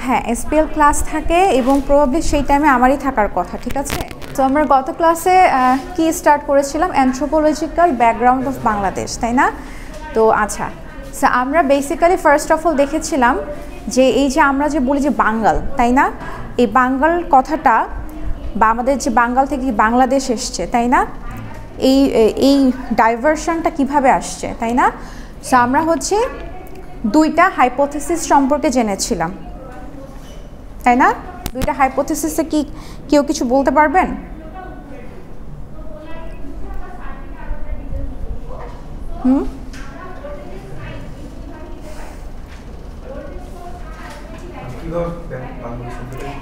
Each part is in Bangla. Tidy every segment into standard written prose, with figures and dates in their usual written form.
হ্যাঁ, এসপিএল ক্লাস থাকে এবং প্রবাবলি সেই টাইমে আমারই থাকার কথা, ঠিক আছে। তো আমরা গত ক্লাসে কি স্টার্ট করেছিলাম, অ্যানথ্রোপোলজিক্যাল ব্যাকগ্রাউন্ড অফ বাংলাদেশ, তাই না? তো আচ্ছা, সো আমরা বেসিক্যালি ফার্স্ট অফ অল দেখেছিলাম যে এই যে আমরা যে বলি যে বাঙ্গাল, তাই না, এই বাঙ্গাল কথাটা বা আমাদের যে বাঙ্গাল থেকে বাংলাদেশ এসছে, তাই না, এই ডাইভারশনটা কিভাবে আসছে, তাই না। সো আমরা হচ্ছে দুইটা হাইপোথেসিস সম্পর্কে জেনেছিলাম, তাই না। দুইটা হাইপোথেসিসে কি কেউ কিছু বলতে পারবেন?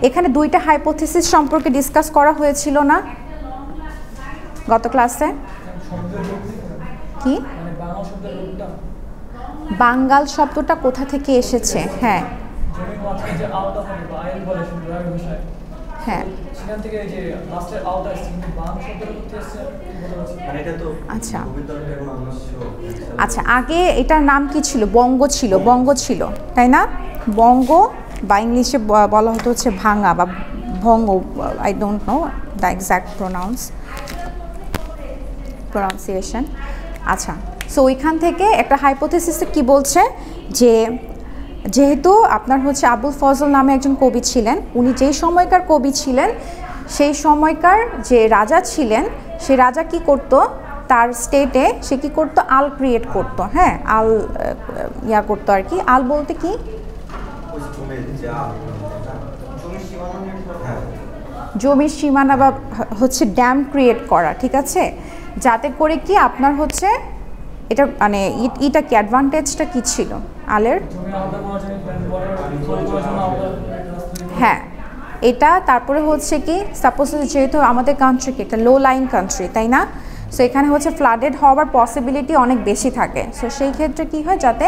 এখানে দুইটা হাইপোথেসিস সম্পর্কে ডিসকাস করা হয়েছিল না গত ক্লাসে? কি বাঙ্গাল শব্দটা কোথা থেকে এসেছে? হ্যাঁ হ্যাঁ, আচ্ছা আচ্ছা, আগে এটার নাম কি ছিল? বঙ্গ ছিল, বঙ্গ ছিল, তাই না। বঙ্গ বা ইংলিশে বলা হতো হচ্ছে ভাঙা বা ভঙ্গ, I don't know the exact pronunciation. আচ্ছা, সো ওইখান থেকে একটা হাইপোথেসিসে কি বলছে যে যেহেতু আপনার হচ্ছে আবুল ফজল নামে একজন কবি ছিলেন, উনি যেই সময়কার কবি ছিলেন সেই সময়কার যে রাজা ছিলেন সেই রাজা কি করতো, তার স্টেটে সে কি করতো, আল ক্রিয়েট করতো। হ্যাঁ, আল ইয়া করতো আর কি। আল বলতে কি, জমির সীমানা বা হচ্ছে ড্যাম ক্রিয়েট করা, ঠিক আছে, যাতে করে কি আপনার হচ্ছে এটা মানে এটা কি অ্যাডভান্টেজটা কি ছিল আলের? হ্যাঁ, এটা তারপরে হচ্ছে কি সাপোজ যেহেতু আমাদের কান্ট্রি কি একটা লো লাইন কান্ট্রি, তাই না, সো এখানে হচ্ছে ফ্লাডেড হওয়ার পসিবিলিটি অনেক বেশি থাকে। সো সেই ক্ষেত্রে কি হয়, যাতে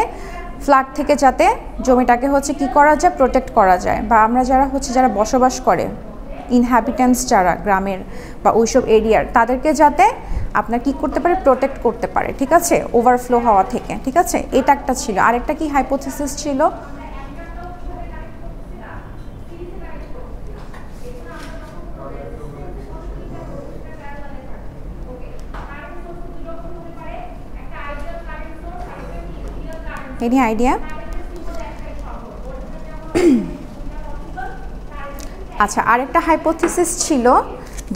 ফ্লাড থেকে যাতে জমিটাকে হচ্ছে কি করা যায়, প্রোটেক্ট করা যায়, বা আমরা যারা হচ্ছে যারা বসবাস করে ইনহ্যাবিটেন্টস যারা গ্রামের বা ওইসব এরিয়ার, তাদেরকে যাতে আপনার কি করতে পারে, প্রোটেক্ট করতে পারে, ঠিক আছে, ওভারফ্লো হওয়া থেকে, ঠিক আছে। এটা একটা ছিল। আরেকটা কি হাইপোথেসিস ছিল? Any idea? আচ্ছা, আরেকটা হাইপোথেসিস ছিল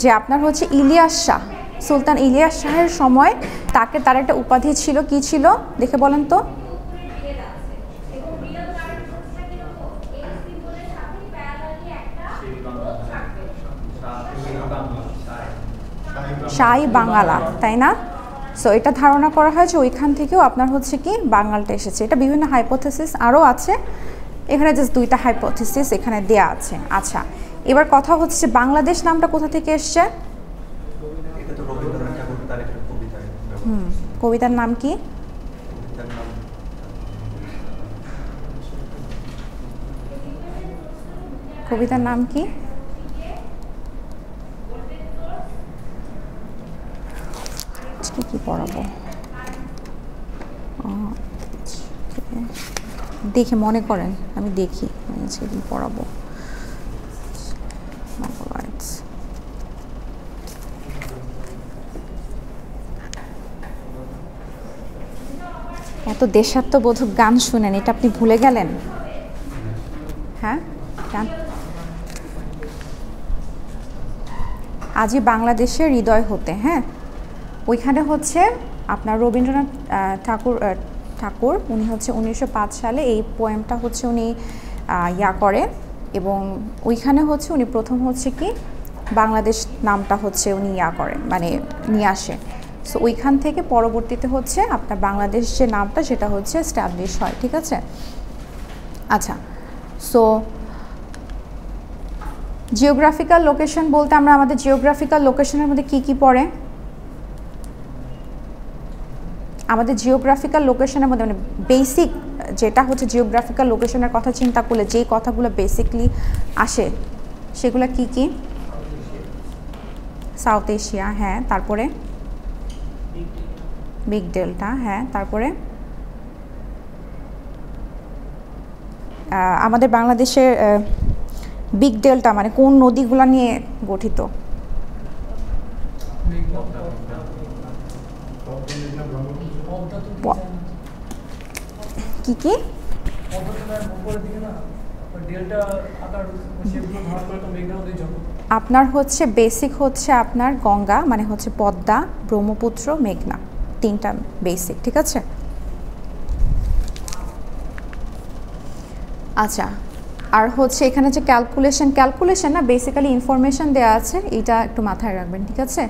যে আপনার হচ্ছে ইলিয়াস শাহ, সুলতান ইলিয়াস শাহের সময় তাকে তার একটা উপাধি ছিল, কি ছিল দেখে বলেন তো? শাহী বাঙ্গালা, তাই না। সো এটা ধারণা করা হয় যে ওইখান থেকেও আপনার হচ্ছে কি বাঙ্গালটা এসেছে। এটা বিভিন্ন হাইপোথেসিস আরও আছে, এখানে জাস্ট দুইটা হাইপোথেসিস এখানে দেয়া আছে। আচ্ছা, এবার কথা হচ্ছে বাংলাদেশ নামটা কোথা থেকে এসছে? কবিতার নাম কি? কবিতার নাম কি? কি পড়াবো দেখে মনে করেন, আমি দেখি সেদিন পড়াবো। এত দেশাত্মবোধক গান শুনেন, এটা আপনি ভুলে গেলেন? হ্যাঁ, গান আজই বাংলাদেশের হৃদয় হতে, হ্যাঁ, ওইখানে হচ্ছে আপনার রবীন্দ্রনাথ ঠাকুর উনি হচ্ছে 1905 সালে এই পোয়েমটা হচ্ছে উনি ইয়া করে, এবং ওইখানে হচ্ছে উনি প্রথম হচ্ছে কি বাংলাদেশ নামটা হচ্ছে উনি ইয়া করে, মানে নিয়ে আসে। সো ওইখান থেকে পরবর্তীতে হচ্ছে আপনার বাংলাদেশ যে নামটা সেটা হচ্ছে এস্টাবলিশ হয়, ঠিক আছে। আচ্ছা, সো জিওগ্রাফিক্যাল লোকেশন বলতে আমরা আমাদের জিওগ্রাফিক্যাল লোকেশনের মধ্যে কি কি পড়ে? আমাদের জিওগ্রাফিক্যাল লোকেশনের মধ্যে মানে বেসিক যেটা হচ্ছে জিওগ্রাফিক্যাল লোকেশনের কথা চিন্তা করলে যেই কথাগুলো বেসিকলি আসে সেগুলো কি কি? সাউথ এশিয়া, হ্যাঁ, তারপরে বিগ ডেল্টা, হ্যাঁ, তারপরে আমাদের বাংলাদেশের বিগ ডেল্টা মানে কোন নদীগুলো নিয়ে গঠিত? কি কি আপনার হচ্ছে বেসিক হচ্ছে আপনার গঙ্গা মানে হচ্ছে পদ্মা, ব্রহ্মপুত্র, মেঘনা, তিনটা বেসিক, ঠিক আছে? আচ্ছা, আর হচ্ছে এখানে যে ক্যালকুলেশন না বেসিক্যালি ইনফরমেশন দেওয়া আছে, এটা একটু মাথায় রাখবেন, ঠিক আছে?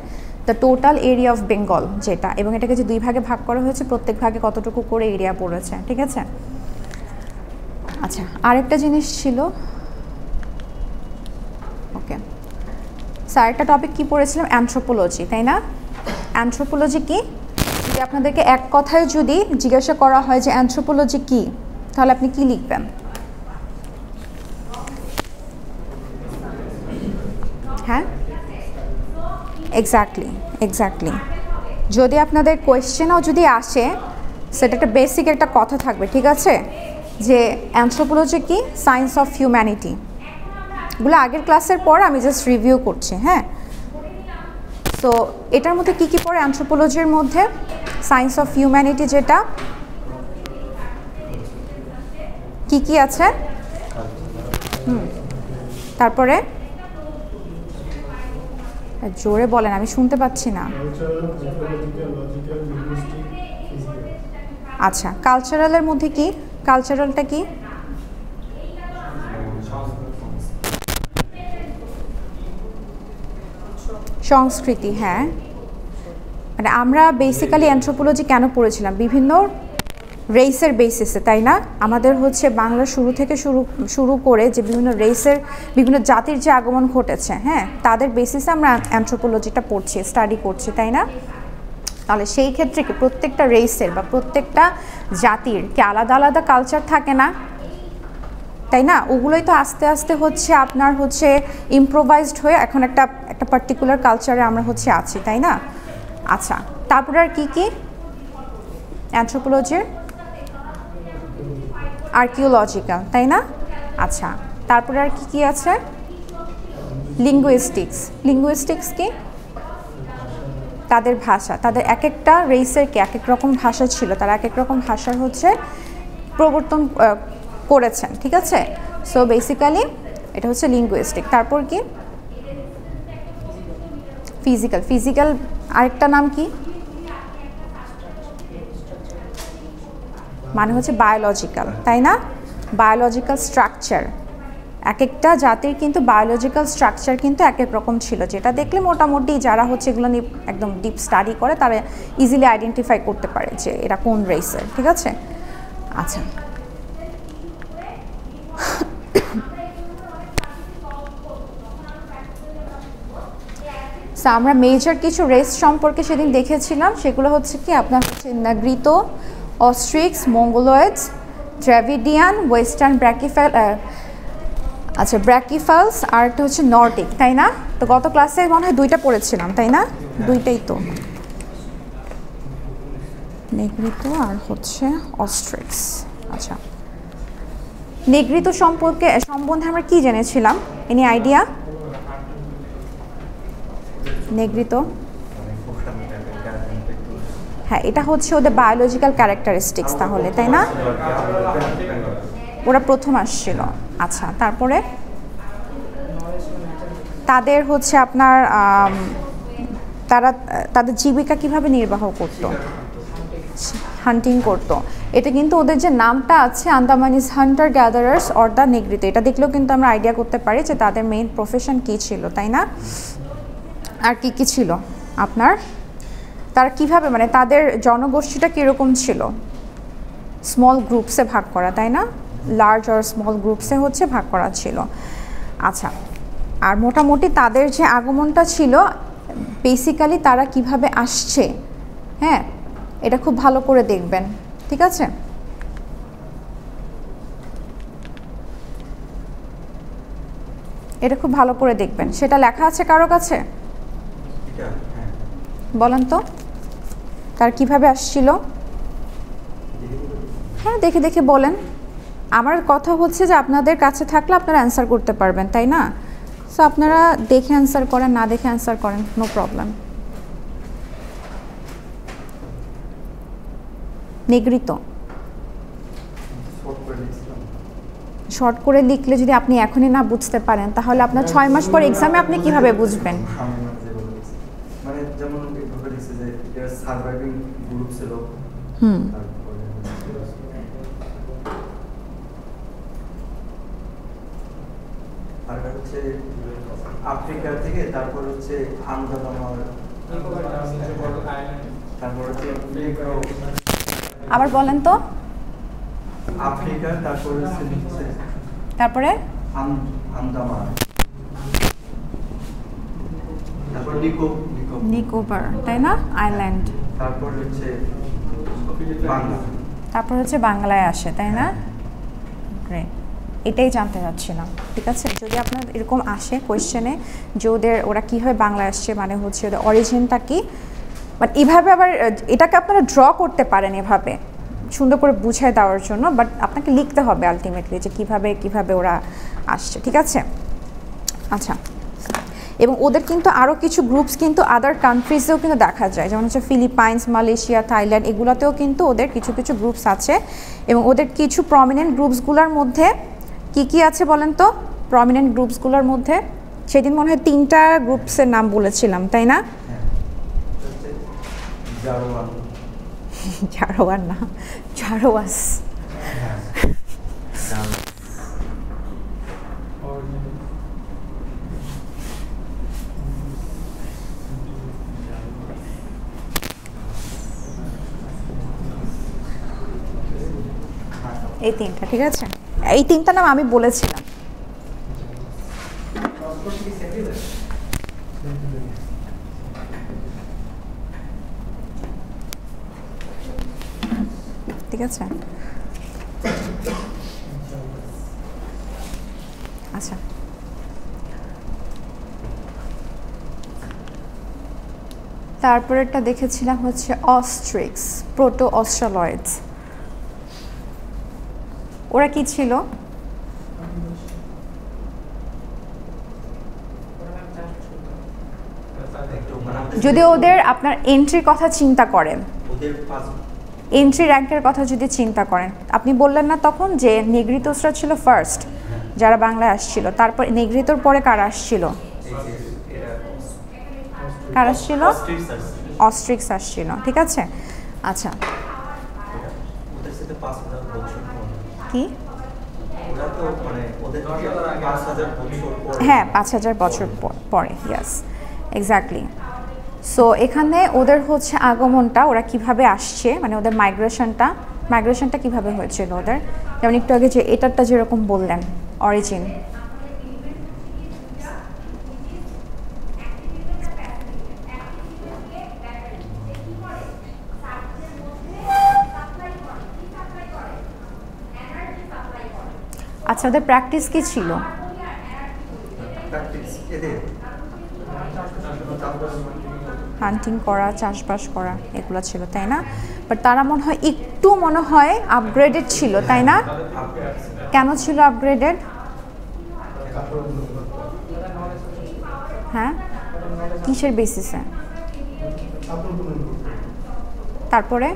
The total area of Bengal যেটা, এবং এটাকে যে 2 ভাগে ভাগ করা হয়েছে, প্রত্যেক ভাগে কতটুকু করে এরিয়া পড়েছে, ঠিক আছে? আচ্ছা, আরেকটা জিনিস ছিল, ওকে স্যার একটা টপিক কি পড়েছিলাম? অ্যানথ্রোপোলজি, তাই না? অ্যানথ্রোপোলজি কি? যদি আপনাদেরকে এক কথায় যদি জিজ্ঞাসা করা হয় যে অ্যানথ্রোপোলজি কি, তাহলে আপনি কি লিখবেন? হ্যাঁ, এক্স্যাক্টলি। যদি আপনাদের কোয়েশ্চেনও যদি আসে, সেটা একটা বেসিক একটা কথা থাকবে, ঠিক আছে? যে অ্যানথ্রোপোলজি কি? Science of humanity. এগুলো আগের ক্লাসের পর আমি জাস্ট রিভিউ করছি, হ্যাঁ? তো এটার মধ্যে কি কি পড়ে অ্যানথ্রোপোলজির মধ্যে? সায়েন্স অফ হিউম্যানিটি যেটা, কি কি আছে? তারপরে জোরে বলেন, আমি শুনতে পাচ্ছি না। আচ্ছা, কালচারালের মধ্যে কি? কালচারালটা কি? সংস্কৃতি, হ্যাঁ। মানে আমরা বেসিক্যালি অ্যানথ্রোপোলজি কেন পড়েছিলাম? বিভিন্ন রেসের বেসিসে, তাই না? আমাদের হচ্ছে বাংলা শুরু থেকে শুরু করে যে বিভিন্ন রেসের, বিভিন্ন জাতির যে আগমন ঘটেছে, হ্যাঁ, তাদের বেসিসে আমরা অ্যানথ্রোপোলজিটা পড়ছি, স্টাডি করছি, তাই না? তাহলে সেই ক্ষেত্রে কি প্রত্যেকটা রেসের বা প্রত্যেকটা জাতির কি আলাদা আলাদা কালচার থাকে না, তাই না? ওগুলোই তো আস্তে আস্তে হচ্ছে আপনার হচ্ছে ইম্প্রোভাইজড হয়ে এখন একটা পার্টিকুলার কালচারে আমরা হচ্ছে আছি, তাই না? আচ্ছা, তারপরে আর কি কি অ্যানথ্রোপোলজির? আর্কিওলজিক্যাল, তাই না? আচ্ছা, তারপরে আর কি কি আছে? লিঙ্গুইস্টিক্স কি? তাদের ভাষা, তাদের এক একটা রেসের কি এক এক রকম ভাষা ছিল, তারা এক এক রকম ভাষার হচ্ছে প্রবর্তন করেছেন, ঠিক আছে? সো বেসিক্যালি এটা হচ্ছে লিঙ্গুইস্টিক। তারপর কি? ফিজিক্যাল আরেকটা নাম কি? মানে হচ্ছে বায়োলজিক্যাল, তাই না? বায়োলজিক্যাল স্ট্রাকচার, এক একটা জাতির কিন্তু বায়োলজিক্যাল স্ট্রাকচার কিন্তু এক এক রকম ছিল, যেটা দেখলে মোটামুটি যারা হচ্ছে এগুলো নিয়ে একদম ডিপ স্টাডি করে তারা ইজিলি আইডেন্টিফাই করতে পারে যে এরা কোন রেসের, ঠিক আছে? আচ্ছা, আমরা মেজর কিছু রেস সম্পর্কে সেদিন দেখেছিলাম, সেগুলো হচ্ছে কি আপনার হচ্ছে নেগ্রিতো, অস্ট্রিক্স, মঙ্গোলয়েডস, ড্রাভিডিয়ান, ওয়েস্টার্ন ব্র্যাকিফালস, আর একটা হচ্ছে নর্ডিক, তাই না? তো গত ক্লাসে মনে হয় 2টা পড়েছিলাম, তাই না? 2টাই তো, নেগ্রিতো আর হচ্ছে অস্ট্রিক্স। আচ্ছা, নেগ্রিতো সম্বন্ধে আমরা কি জেনেছিলাম? Any idea? নেগ্রিতো, হ্যাঁ, এটা হচ্ছে ওদের বায়োলজিক্যাল ক্যারেক্টারিস্টিক্স তাহলে, তাই না? ওরা প্রথম আসছিল। আচ্ছা, তারপরে তাদের হচ্ছে আপনার তাদের জীবিকা কিভাবে নির্বাহ করত? হান্টিং করতো। এটা কিন্তু ওদের যে নামটা আছে আন্দামানিজ হান্টার গ্যাদারার্স অর দ্য নেগ্রিতো, এটা দেখলেও কিন্তু আমরা আইডিয়া করতে পারি যে তাদের মেইন প্রফেশন কী ছিল, তাই না? আর কি কি ছিল আপনার? তারা কিভাবে মানে তাদের জনগোষ্ঠীটা কীরকম ছিল? স্মল গ্রুপসে ভাগ করা, তাই না? লার্জ আর স্মল গ্রুপসে হচ্ছে ভাগ করা ছিল। আচ্ছা, আর মোটামুটি তাদের যে আগমনটা ছিল বেসিক্যালি তারা কিভাবে আসছে, হ্যাঁ, এটা খুব ভালো করে দেখবেন, ঠিক আছে? এটা খুব ভালো করে দেখবেন। সেটা লেখা আছে কারো কাছে? বলেন তো, তার কিভাবে আসছিল? হ্যাঁ, দেখে দেখে বলেন। আমার কথা হচ্ছে যে আপনাদের কাছে থাকলে আপনারা অ্যান্সার করতে পারবেন, তাই না? সো আপনারা দেখে অ্যান্সার করেন, না দেখে অ্যান্সার করেন, নো প্রবলেম। নেগৃহীত শর্ট করে লিখলে যদি আপনি এখনই না বুঝতে পারেন তাহলে আপনার 6 মাস পর এক্সামে আপনি কিভাবে বুঝবেন? মানে যেমন এইভাবে লিখছে যে এটা সার্ভাইভিং গ্রুপ ছিল, আর হচ্ছে আফ্রিকা থেকে, তারপর হচ্ছে আন্দামান, তারপর হচ্ছে আবার বলেন তো। আফ্রিকা, তারপর হচ্ছে তারপরে আন্দামান, তারপর নিকোবর, তাই না? আইল্যান্ড, তারপর হচ্ছে বাংলা, তারপর হচ্ছে বাংলায় আসে, তাই না? গ্রেট, এটাই জানতে চাচ্ছিলাম। ঠিক আছে, যদি আপনার এরকম আসে কোয়েশ্চেনে যে ওরা কীভাবে বাংলায় আসছে, মানে হচ্ছে ওদের অরিজিনটা কি, বাট এইভাবে আবার এটাকে আপনারা ড্র করতে পারেন এভাবে সুন্দর করে বুঝায় দেওয়ার জন্য, বাট আপনাকে লিখতে হবে আলটিমেটলি যে কিভাবে ওরা আসছে। ঠিক আছে, আচ্ছা। এবং ওদের কিন্তু আরও কিছু গ্রুপস কিন্তু আদার কান্ট্রিজেও কিন্তু দেখা যায়, যেমন হচ্ছে ফিলিপাইন্স, মালয়েশিয়া, থাইল্যান্ড, এগুলোতেও কিন্তু ওদের কিছু কিছু গ্রুপস আছে। এবং ওদের কিছু প্রমিনেন্ট গ্রুপসগুলোর মধ্যে কি আছে বলেন তো? প্রমিনেন্ট গ্রুপসগুলোর মধ্যে সেদিন মনে হয় 3টা গ্রুপসের নাম বলেছিলাম, তাই না? জারোয়ান না, জারোয়াস। এই 3টা, ঠিক আছে? এই 3টা নাম আমি বলেছিলাম। ঠিক আছে, আচ্ছা। তারপরেরটা দেখেছিলাম হচ্ছে অস্ট্রিক্স, প্রোটো অস্ট্রালয়েডস। ওরা কি ছিল? যদি ওদের আপনার এন্ট্রির কথা চিন্তা করেন, এন্ট্রি র্যাঙ্কের কথা যদি চিন্তা করেন, আপনি বললেন না তখন যে নেগ্রিতোসরা ছিল ফার্স্ট যারা বাংলায় আসছিল, তারপর নেগ্রিতোর পরে কারা আসছিল? কারা আসছিল? অস্ট্রিক্স আসছিল। ঠিক আছে, আচ্ছা। কি? হ্যাঁ, 5000 বছর পরে, ইয়েস, এক্স্যাক্টলি। সো এখানে ওদের হচ্ছে আগমনটা, ওরা কিভাবে আসছে, মানে ওদের মাইগ্রেশনটা কিভাবে হয়েছিল ওদের, যেমন একটু আগে যে এটারটা যেরকম বললেন অরিজিন, আচ্ছা ওদের প্র্যাকটিস কি ছিল? হান্টিং করা, চাষবাস করা, এগুলো ছিল, তাই না? বাট তারা মনে হয় আপগ্রেডেড ছিল, তাই না? কেন ছিল আপগ্রেডেড? হ্যাঁ, কিসের বেসিসে? তারপরে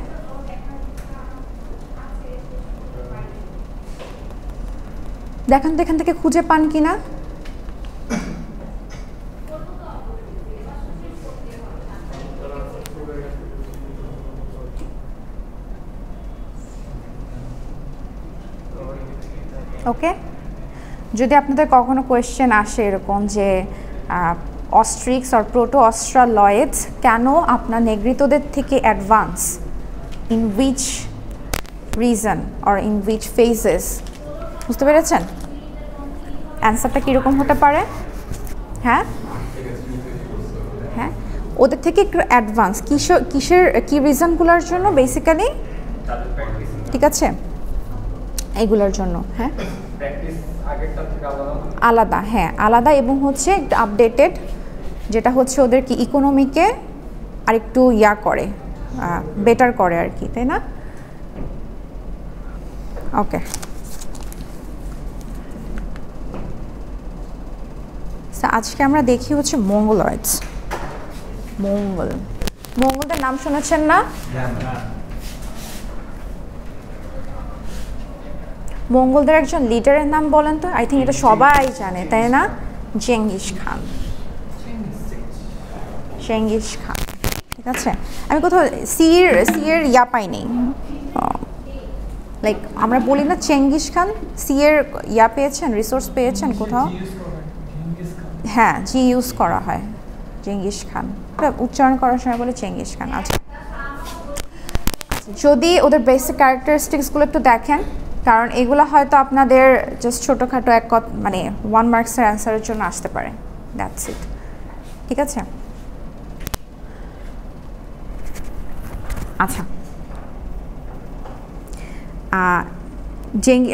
দেখান তো এখান থেকে খুঁজে পান কিনা। ওকে, যদি আপনাদের কখনো কোয়েশ্চেন আসে এরকম যে অস্ট্রিক্স আর প্রোটো অস্ট্রালয়েডস কেন আপনার নেগ্রিতোদের থেকে advance, in which reason or in which phases, বুঝতে পেরেছেন? অ্যান্সারটা কীরকম হতে পারে? হ্যাঁ হ্যাঁ, ওদের থেকে একটু অ্যাডভান্স কি রিজনগুলোর জন্য বেসিক্যালি, ঠিক আছে, এইগুলোর জন্য। হ্যাঁ, আলাদা, হ্যাঁ আলাদা, এবং হচ্ছে একটু আপডেটেড, যেটা হচ্ছে ওদের কি ইকোনমিকে আর একটু করে, বেটার করে আর কি, তাই না? ওকে। সো আজকে আমরা দেখি হচ্ছে মঙ্গলয়েডস। মঙ্গলদের নাম শুনেছেন না? মঙ্গলদের একজন লিডারের নাম বলেন তো। আই থিঙ্ক এটা সবাই জানে, তাই না? Genghis Khan. চেঙ্গিস খান, ঠিক আছে। আমি কোথাও সি এর ইয়া পাইনি, লাইক আমরা বলি না চেঙ্গিস খান, সি এর ইয়া পেয়েছেন, রিসোর্স পেয়েছেন কোথাও? হ্যাঁ, জি ইউজ করা হয়, চেঙ্গিস খান। উচ্চারণ করার সময় বলে চেঙ্গিস খান। আচ্ছা, যদি ওদের বেসিক ক্যারেক্টারিস্টিক্সগুলো একটু দেখেন, কারণ এগুলো হয়তো আপনাদের জাস্ট ছোটোখাটো মানে 1 মার্কসের অ্যান্সারের জন্য আসতে পারে। দ্যাটস ইট, ঠিক আছে। আচ্ছা,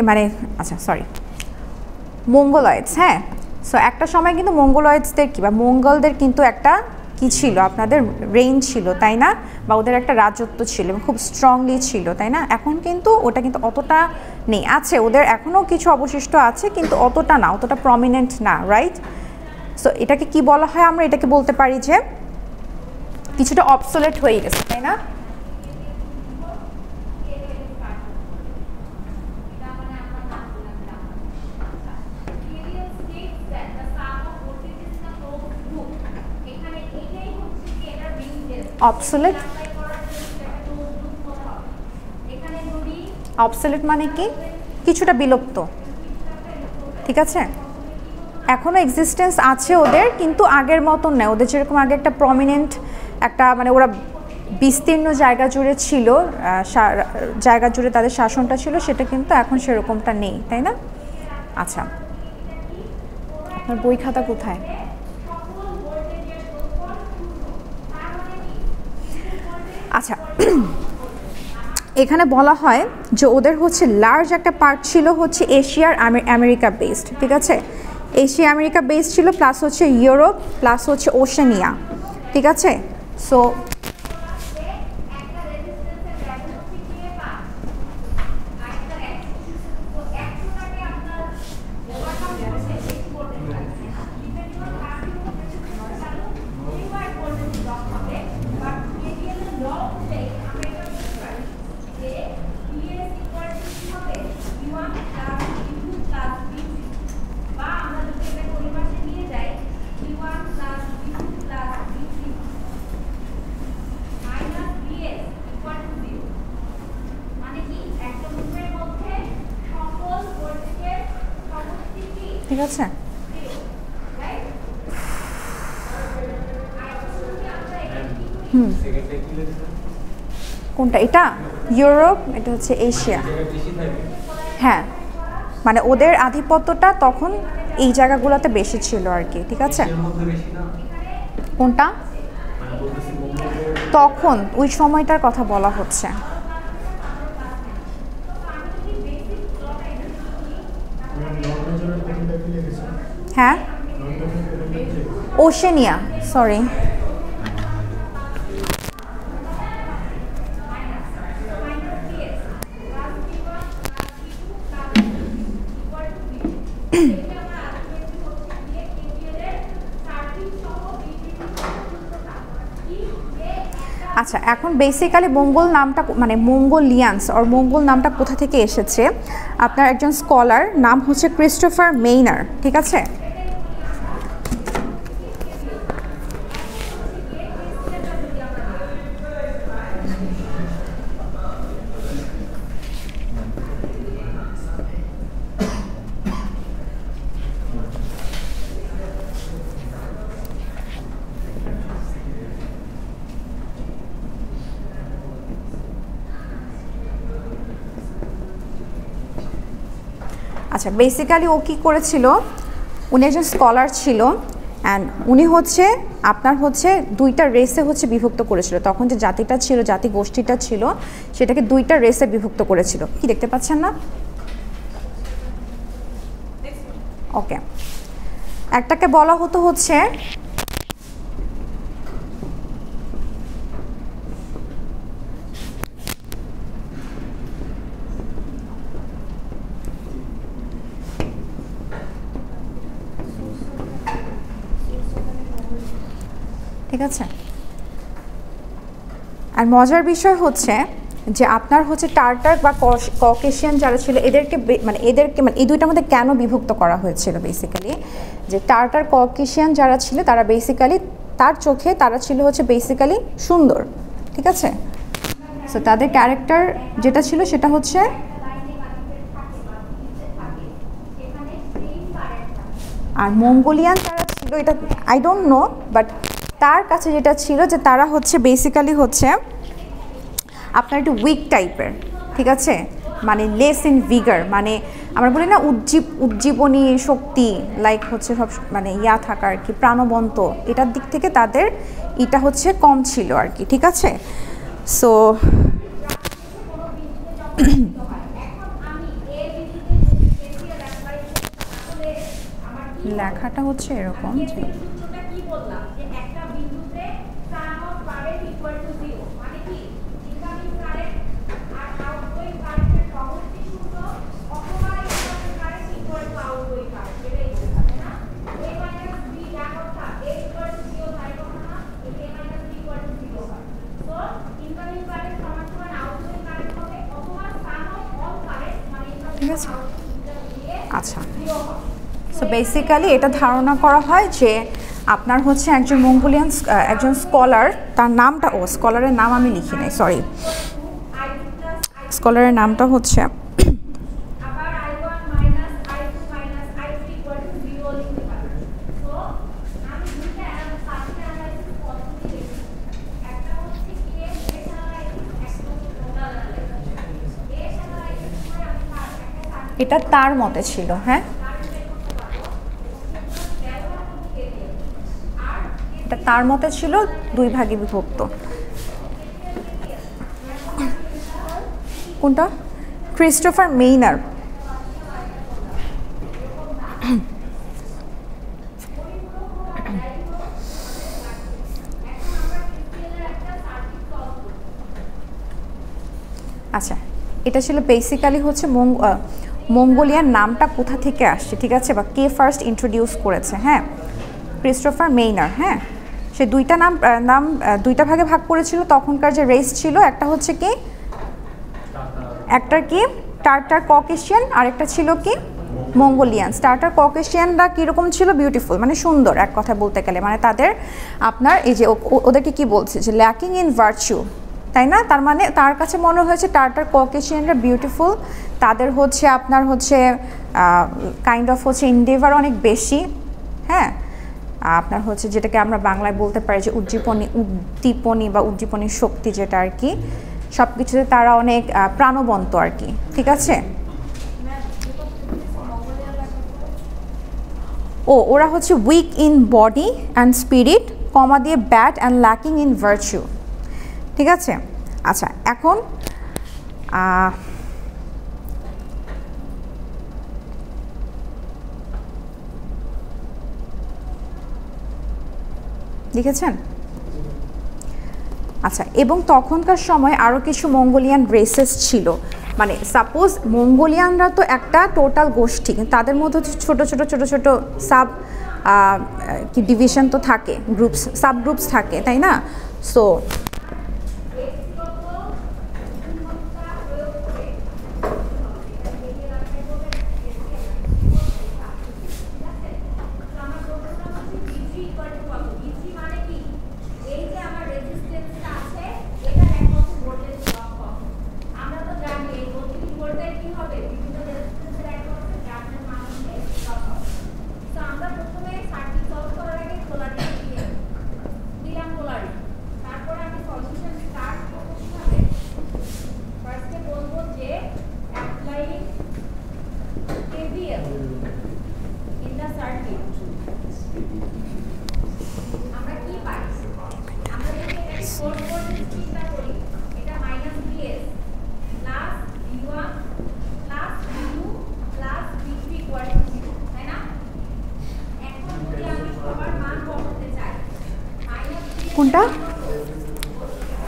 মানে আচ্ছা সরি, মঙ্গলয়েডস। হ্যাঁ, সো একটা সময় কিন্তু মঙ্গলয়েডসদের কি বা মঙ্গলদের কিন্তু একটা কি ছিল, আপনাদের রেইন ছিল, তাই না? বা ওদের একটা রাজত্ব ছিল, খুব স্ট্রংলি ছিল, তাই না? এখন কিন্তু ওটা কিন্তু অতটা নেই, আছে ওদের এখনও কিছু অবশিষ্ট আছে, কিন্তু অতটা না, অতটা প্রমিনেন্ট না, রাইট? সো এটাকে কি বলা হয়? আমরা এটাকে বলতে পারি যে কিছুটা অবসোলেট হয়ে গেছে, তাই না? অবসোলেট, অবসোলেট মানে কি? কিছুটা বিলুপ্ত, ঠিক আছে। এখনো এক্সিস্টেন্স আছে ওদের, কিন্তু আগের মতন নয়। ওদের যেরকম আগে একটা প্রমিনেন্ট একটা মানে ওরা বিস্তীর্ণ জায়গা জুড়ে ছিল, জায়গা জুড়ে তাদের শাসনটা ছিল, সেটা কিন্তু এখন সেরকমটা নেই, তাই না? আচ্ছা, আপনার বই খাতা কোথায়? আচ্ছা, এখানে বলা হয় যে ওদের হচ্ছে লার্জ একটা পার্ট ছিল হচ্ছে এশিয়ার আমেরিকা বেসড, ঠিক আছে। এশিয়া আমেরিকা বেসড ছিল, প্লাস হচ্ছে ইউরোপ, প্লাস হচ্ছে ওশেনিয়া, ঠিক আছে। সো ঠিক আছে, কোনটা? এটা ইউরোপ, এটা হচ্ছে এশিয়া। হ্যাঁ, মানে ওদের আধিপত্যটা তখন এই জায়গাগুলোতে বেশি ছিল আর কি, ঠিক আছে। কোনটা? তখন ওই সময়টার কথা বলা হচ্ছে। হ্যাঁ, ওশেনিয়া, সরি। আচ্ছা, এখন বেসিক্যালি মঙ্গল নামটা মানে মঙ্গোলিয়ান্স আর মঙ্গল নামটা কোথা থেকে এসেছে? আপনার একজন স্কলার নাম হচ্ছে ক্রিস্টোফার মেইনার, ঠিক আছে। আচ্ছা, বেসিক্যালি ও কী করেছিল? উনি একজন স্কলার ছিল, অ্যান্ড উনি হচ্ছে আপনার হচ্ছে দুইটা রেসে হচ্ছে বিভক্ত করেছিল। তখন যে জাতিটা ছিল, জাতি গোষ্ঠীটা ছিল, সেটাকে দুইটা রেসে বিভক্ত করেছিল। কি দেখতে পাচ্ছেন না? ওকে, একটাকে বলা হতো হচ্ছে ঠিক আছে। আর মজার বিষয় হচ্ছে যে আপনার হচ্ছে টার্টার বা ককেশিয়ান যারা ছিল এদেরকে মানে এই দুইটার মধ্যে কেন বিভক্ত করা হয়েছিল বেসিক্যালি, যে টার্টার ককেশিয়ান যারা ছিল তারা বেসিক্যালি তার চোখে তারা ছিল হচ্ছে বেসিক্যালি সুন্দর, ঠিক আছে। সো তাদের ক্যারেক্টার যেটা ছিল সেটা হচ্ছে আর মঙ্গোলিয়ান যারা ছিল এটা আই ডোন্ট নো, বাট তার কাছে যেটা ছিল যে তারা হচ্ছে বেসিক্যালি হচ্ছে আপনার একটু উইক টাইপের, ঠিক আছে, মানে লেস ইন ভিগার, মানে আমরা বলি না উজ্জীবনী শক্তি, লাইক হচ্ছে সব মানে ইয়া থাকা আর কি, প্রাণবন্ত, এটার দিক থেকে তাদের এটা হচ্ছে কম ছিল আর কি, ঠিক আছে। সো লেখাটা হচ্ছে এরকম যে ঠিক আছে। আচ্ছা, সো বেসিক্যালি এটা ধারণা করা হয় যে আপনার হচ্ছে একজন মঙ্গোলিয়ান একজন স্কলার, তার নামটা স্কলারের নাম আমি লিখি নাই, সরি, স্কলারের নামটা হচ্ছে এটা তার মতে ছিল, হ্যাঁ, এটা তার মতে ছিল দুই ভাগে বিভক্ত। কোনটা? ক্রিস্টোফার মেইনার। আচ্ছা, এটা ছিল বেসিক্যালি হচ্ছে মঙ্গোলিয়ান নামটা কোথা থেকে আসছে, ঠিক আছে, বা কে ফার্স্ট ইন্ট্রোডিউস করেছে, হ্যাঁ, ক্রিস্টোফার মেইনার। হ্যাঁ, সে দুইটা ভাগে ভাগ করেছিল তখনকার যে রেস ছিল, একটা হচ্ছে কি, একটা কি টার্টার ককেশিয়ান, আর একটা ছিল কি মঙ্গোলিয়ান। টার্টার ককেশিয়ানরা কীরকম ছিল? বিউটিফুল, মানে সুন্দর এক কথা বলতে গেলে, মানে তাদের আপনার এই যে ওদেরকে কি বলছে যে ল্যাকিং ইন ভার্চু, তাই না? তার মানে তার কাছে মনে হয়েছে টার্টার ককেশিয়ানরা বিউটিফুল, তাদের হচ্ছে আপনার হচ্ছে কাইন্ড অফ হচ্ছে ইন্ডেভার অনেক বেশি, হ্যাঁ, আপনার হচ্ছে যেটাকে আমরা বাংলায় বলতে পারি যে উদ্দীপনী বা উদ্দীপনী শক্তি, যেটা আর কি সব কিছুতে তারা অনেক প্রাণবন্ত আর কি, ঠিক আছে। ওরা হচ্ছে weak in body and spirit, comma দিয়ে bad and lacking in virtue, ঠিক আছে। আচ্ছা, এখন লিখেছেন? আচ্ছা, এবং তখনকার সময় আরও কিছু মঙ্গোলিয়ান রেসেস ছিল, মানে সাপোজ মঙ্গোলিয়ানরা তো একটা টোটাল গোষ্ঠী, কিন্তু তাদের মধ্যে ছোট ছোট সাব কি ডিভিশন তো থাকে, গ্রুপস, সাব গ্রুপস থাকে, তাই না? সো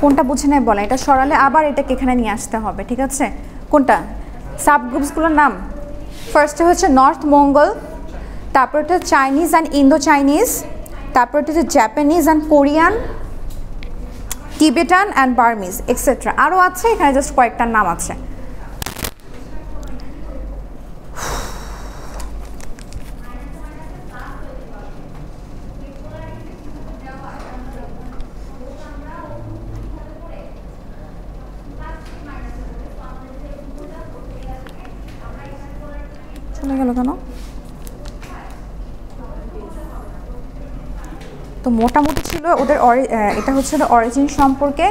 কোনটা বুঝে নেয় বলে, এটা সরালে আবার এটাকে এখানে নিয়ে আসতে হবে, ঠিক আছে। কোনটা? সাব গ্রুপসগুলোর নাম ফার্স্টে হচ্ছে নর্থ মঙ্গল, তারপর হচ্ছে চাইনিজ অ্যান্ড ইন্দো চাইনিজ, তারপর হচ্ছে Japanese and Korean, Tibetan and Burmese etcetera. আরও আছে, এখানে জাস্ট কয়েকটার নাম আছে। চলে গেল কেন? তো মোটামুটি ছিল ওদের এটা হচ্ছে অরিজিন সম্পর্কে।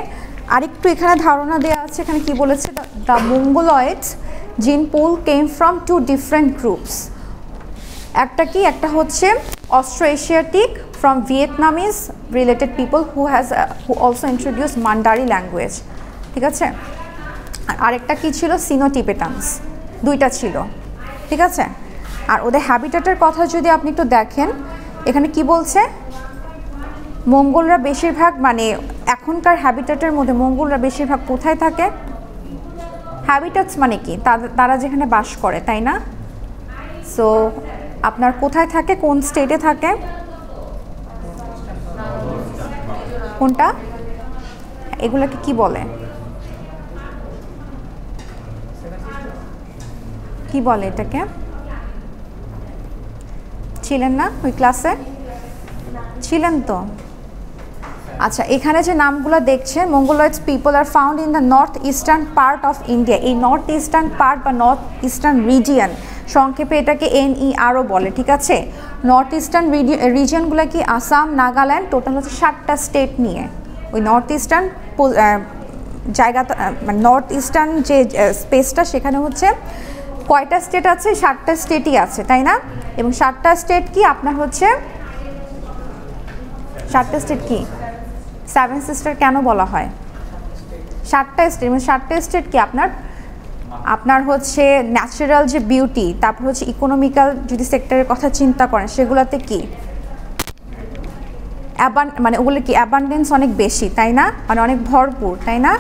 আরেকটু এখানে ধারণা দেওয়া আছে, এখানে কি বলেছে, the Mongoloids gene pool came from 2 different groups. একটা কি, একটা হচ্ছে Austro Asiatic from Vietnamese related people who also introduce Mundari language, ঠিক আছে। আর আরেকটা কি ছিল, সিনো টিবেটানস, দুইটা ছিল, ঠিক আছে। আর ওদের হ্যাবিটেটের কথা যদি আপনি একটু দেখেন, এখানে কি বলছে, মঙ্গলরা বেশিরভাগ, মানে এখনকার হ্যাবিটেটের মধ্যে মঙ্গলরা বেশিরভাগ কোথায় থাকে? হ্যাবিটেটস মানে কি, তারা যেখানে বাস করে, তাই না? সো আপনার কোথায় থাকে, কোন স্টেটে থাকে, কোনটা, এগুলোকে কি বলে, কি বলে এটাকে? ছিলেন না ওই ক্লাসে? ছিলেন তো। আচ্ছা, এখানে যে নামগুলো দেখছেন, Mongoloids people are found in the north eastern part of India. এই নর্থ ইস্টার্ন পার্ট বা নর্থ ইস্টার্ন রিজিয়ন, সংক্ষেপে এটাকে NERও বলে, ঠিক আছে। নর্থ ইস্টার্ন রিজিয়নগুলো কি, আসাম, নাগাল্যান্ড, টোটাল হচ্ছে 7টা স্টেট নিয়ে ওই নর্থ ইস্টার্ন জায়গাটা, মানে নর্থ ইস্টার্ন যে স্পেসটা, সেখানে হচ্ছে কয়টা স্টেট আছে? 7টা স্টেটই আছে, তাই না? এবং 7টা স্টেট কি আপনার হচ্ছে, 7টা স্টেট কি, 7 সিস্টার কেন বলা হয়? 7টা স্টেট, মানে 7টা স্টেট কি আপনার হচ্ছে ন্যাচারাল যে বিউটি, তারপর হচ্ছে ইকোনমিক্যাল যদি সেক্টরের কথা চিন্তা করেন, সেগুলোতে কি মানে ওগুলো কি অ্যাবান্ডেন্স অনেক বেশি, তাই না? মানে অনেক ভরপুর, তাই না?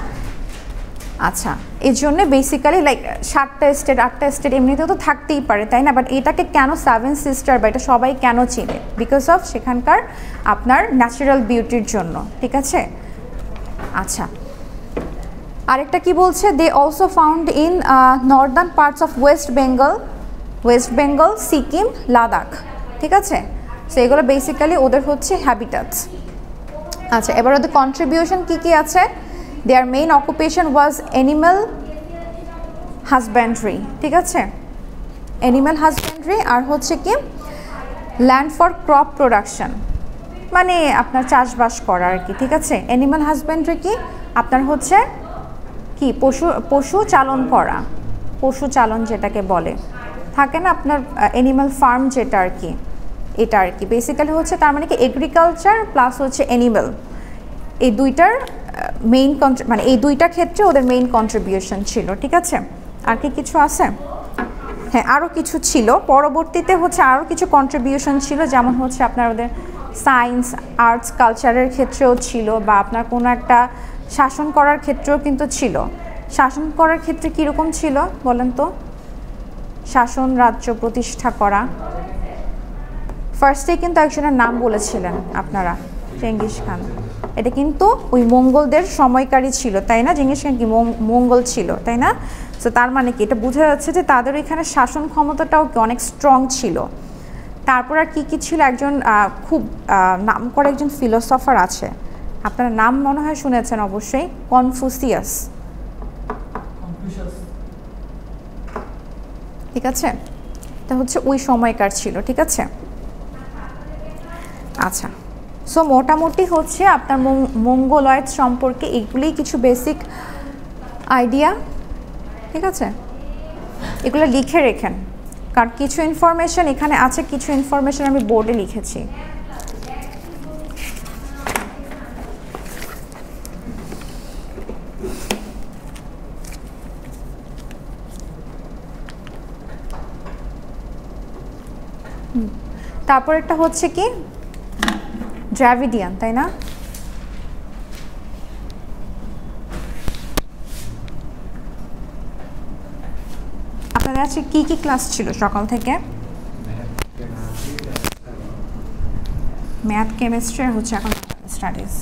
আচ্ছা, এই জন্য বেসিক্যালি লাইক 7টা স্টেট 8টা স্টেট এমনিতেও তো থাকতেই পারে, তাই না? বাট এটাকে কেন 7 সিস্টার বা এটা সবাই কেন চিনে? বিকজ অফ সেখানকার আপনার ন্যাচারাল বিউটির জন্য, ঠিক আছে। আচ্ছা, আরেকটা কি বলছে, they also found in northern parts of West Bengal, Sikkim, Ladakh, ঠিক আছে। সো এগুলো বেসিক্যালি ওদের হচ্ছে হ্যাবিটাটস। আচ্ছা, এবার ওদের কন্ট্রিবিউশন কি কি আছে? দেয়ার মেইন অকুপেশন ওয়াজ অ্যানিম্যাল হাজব্যান্ড্রি, ঠিক আছে, অ্যানিম্যাল হাজব্যান্ড্রি। আর হচ্ছে কি, ল্যান্ড ফর ক্রপ প্রোডাকশন, মানে আপনার চাষবাস করা আর কি, ঠিক আছে। অ্যানিম্যাল হাজব্যান্ড্রি কি আপনার হচ্ছে কি, পশু চালন করা, পশু চালন যেটাকে বলে, থাকে না আপনার অ্যানিম্যাল ফার্ম যেটা আর কি, এটা আর কি বেসিক্যালি হচ্ছে। তার মানে কি এগ্রিকালচার প্লাস হচ্ছে অ্যানিম্যাল, এই দুইটার মেইন মানে এই দুইটা ক্ষেত্রে ওদের মেইন কন্ট্রিবিউশন ছিল, ঠিক আছে। আর কি কিছু আছে? হ্যাঁ, আরও কিছু ছিল পরবর্তীতে হচ্ছে, আরও কিছু কন্ট্রিবিউশন ছিল, যেমন হচ্ছে আপনার ওদের সায়েন্স, আর্টস, কালচারের ক্ষেত্রেও ছিল, বা আপনার কোনো একটা শাসন করার ক্ষেত্রেও কিন্তু ছিল। শাসন করার ক্ষেত্রে কীরকম ছিল বলেন তো? শাসন রাজ্য প্রতিষ্ঠা করা, ফার্স্টে কিন্তু একজনের নাম বলেছিলেন আপনারা, চেঙ্গিস খান। এটা কিন্তু ওই মঙ্গলদের সময়কারী ছিল, তাই না? চেঙ্গিস খান কি মঙ্গল ছিল, তাই না? তো তার মানে কি, এটা বোঝা যাচ্ছে যে তাদের এখানে শাসন ক্ষমতাটাও অনেক স্ট্রং ছিল। তারপর আর কি কি ছিল, একজন খুব নাম করা একজন ফিলোসফার আছে, আপনারা নাম মনে হয় শুনেছেন অবশ্যই, কনফুসিয়াস, ঠিক আছে। এটা হচ্ছে ওই সময়কার ছিল, ঠিক আছে। আচ্ছা, সো মোটামুটি হচ্ছে আপনার মঙ্গোলয়েড সম্পর্কে এগুলোই কিছু বেসিক আইডিয়া, ঠিক আছে। এগুলো লিখে রেখেন, কারণ কিছু ইনফরমেশন এখানে আছে, কিছু ইনফরমেশন আমি বোর্ডে লিখেছি। তারপর একটা হচ্ছে কি দ্রাভিডিয়ান, তাই না? আপনাদের আজকে কি ক্লাস ছিল সকাল থেকে? ম্যাথ কেমিস্ট্রি হচ্ছে এখন স্টাডিজ।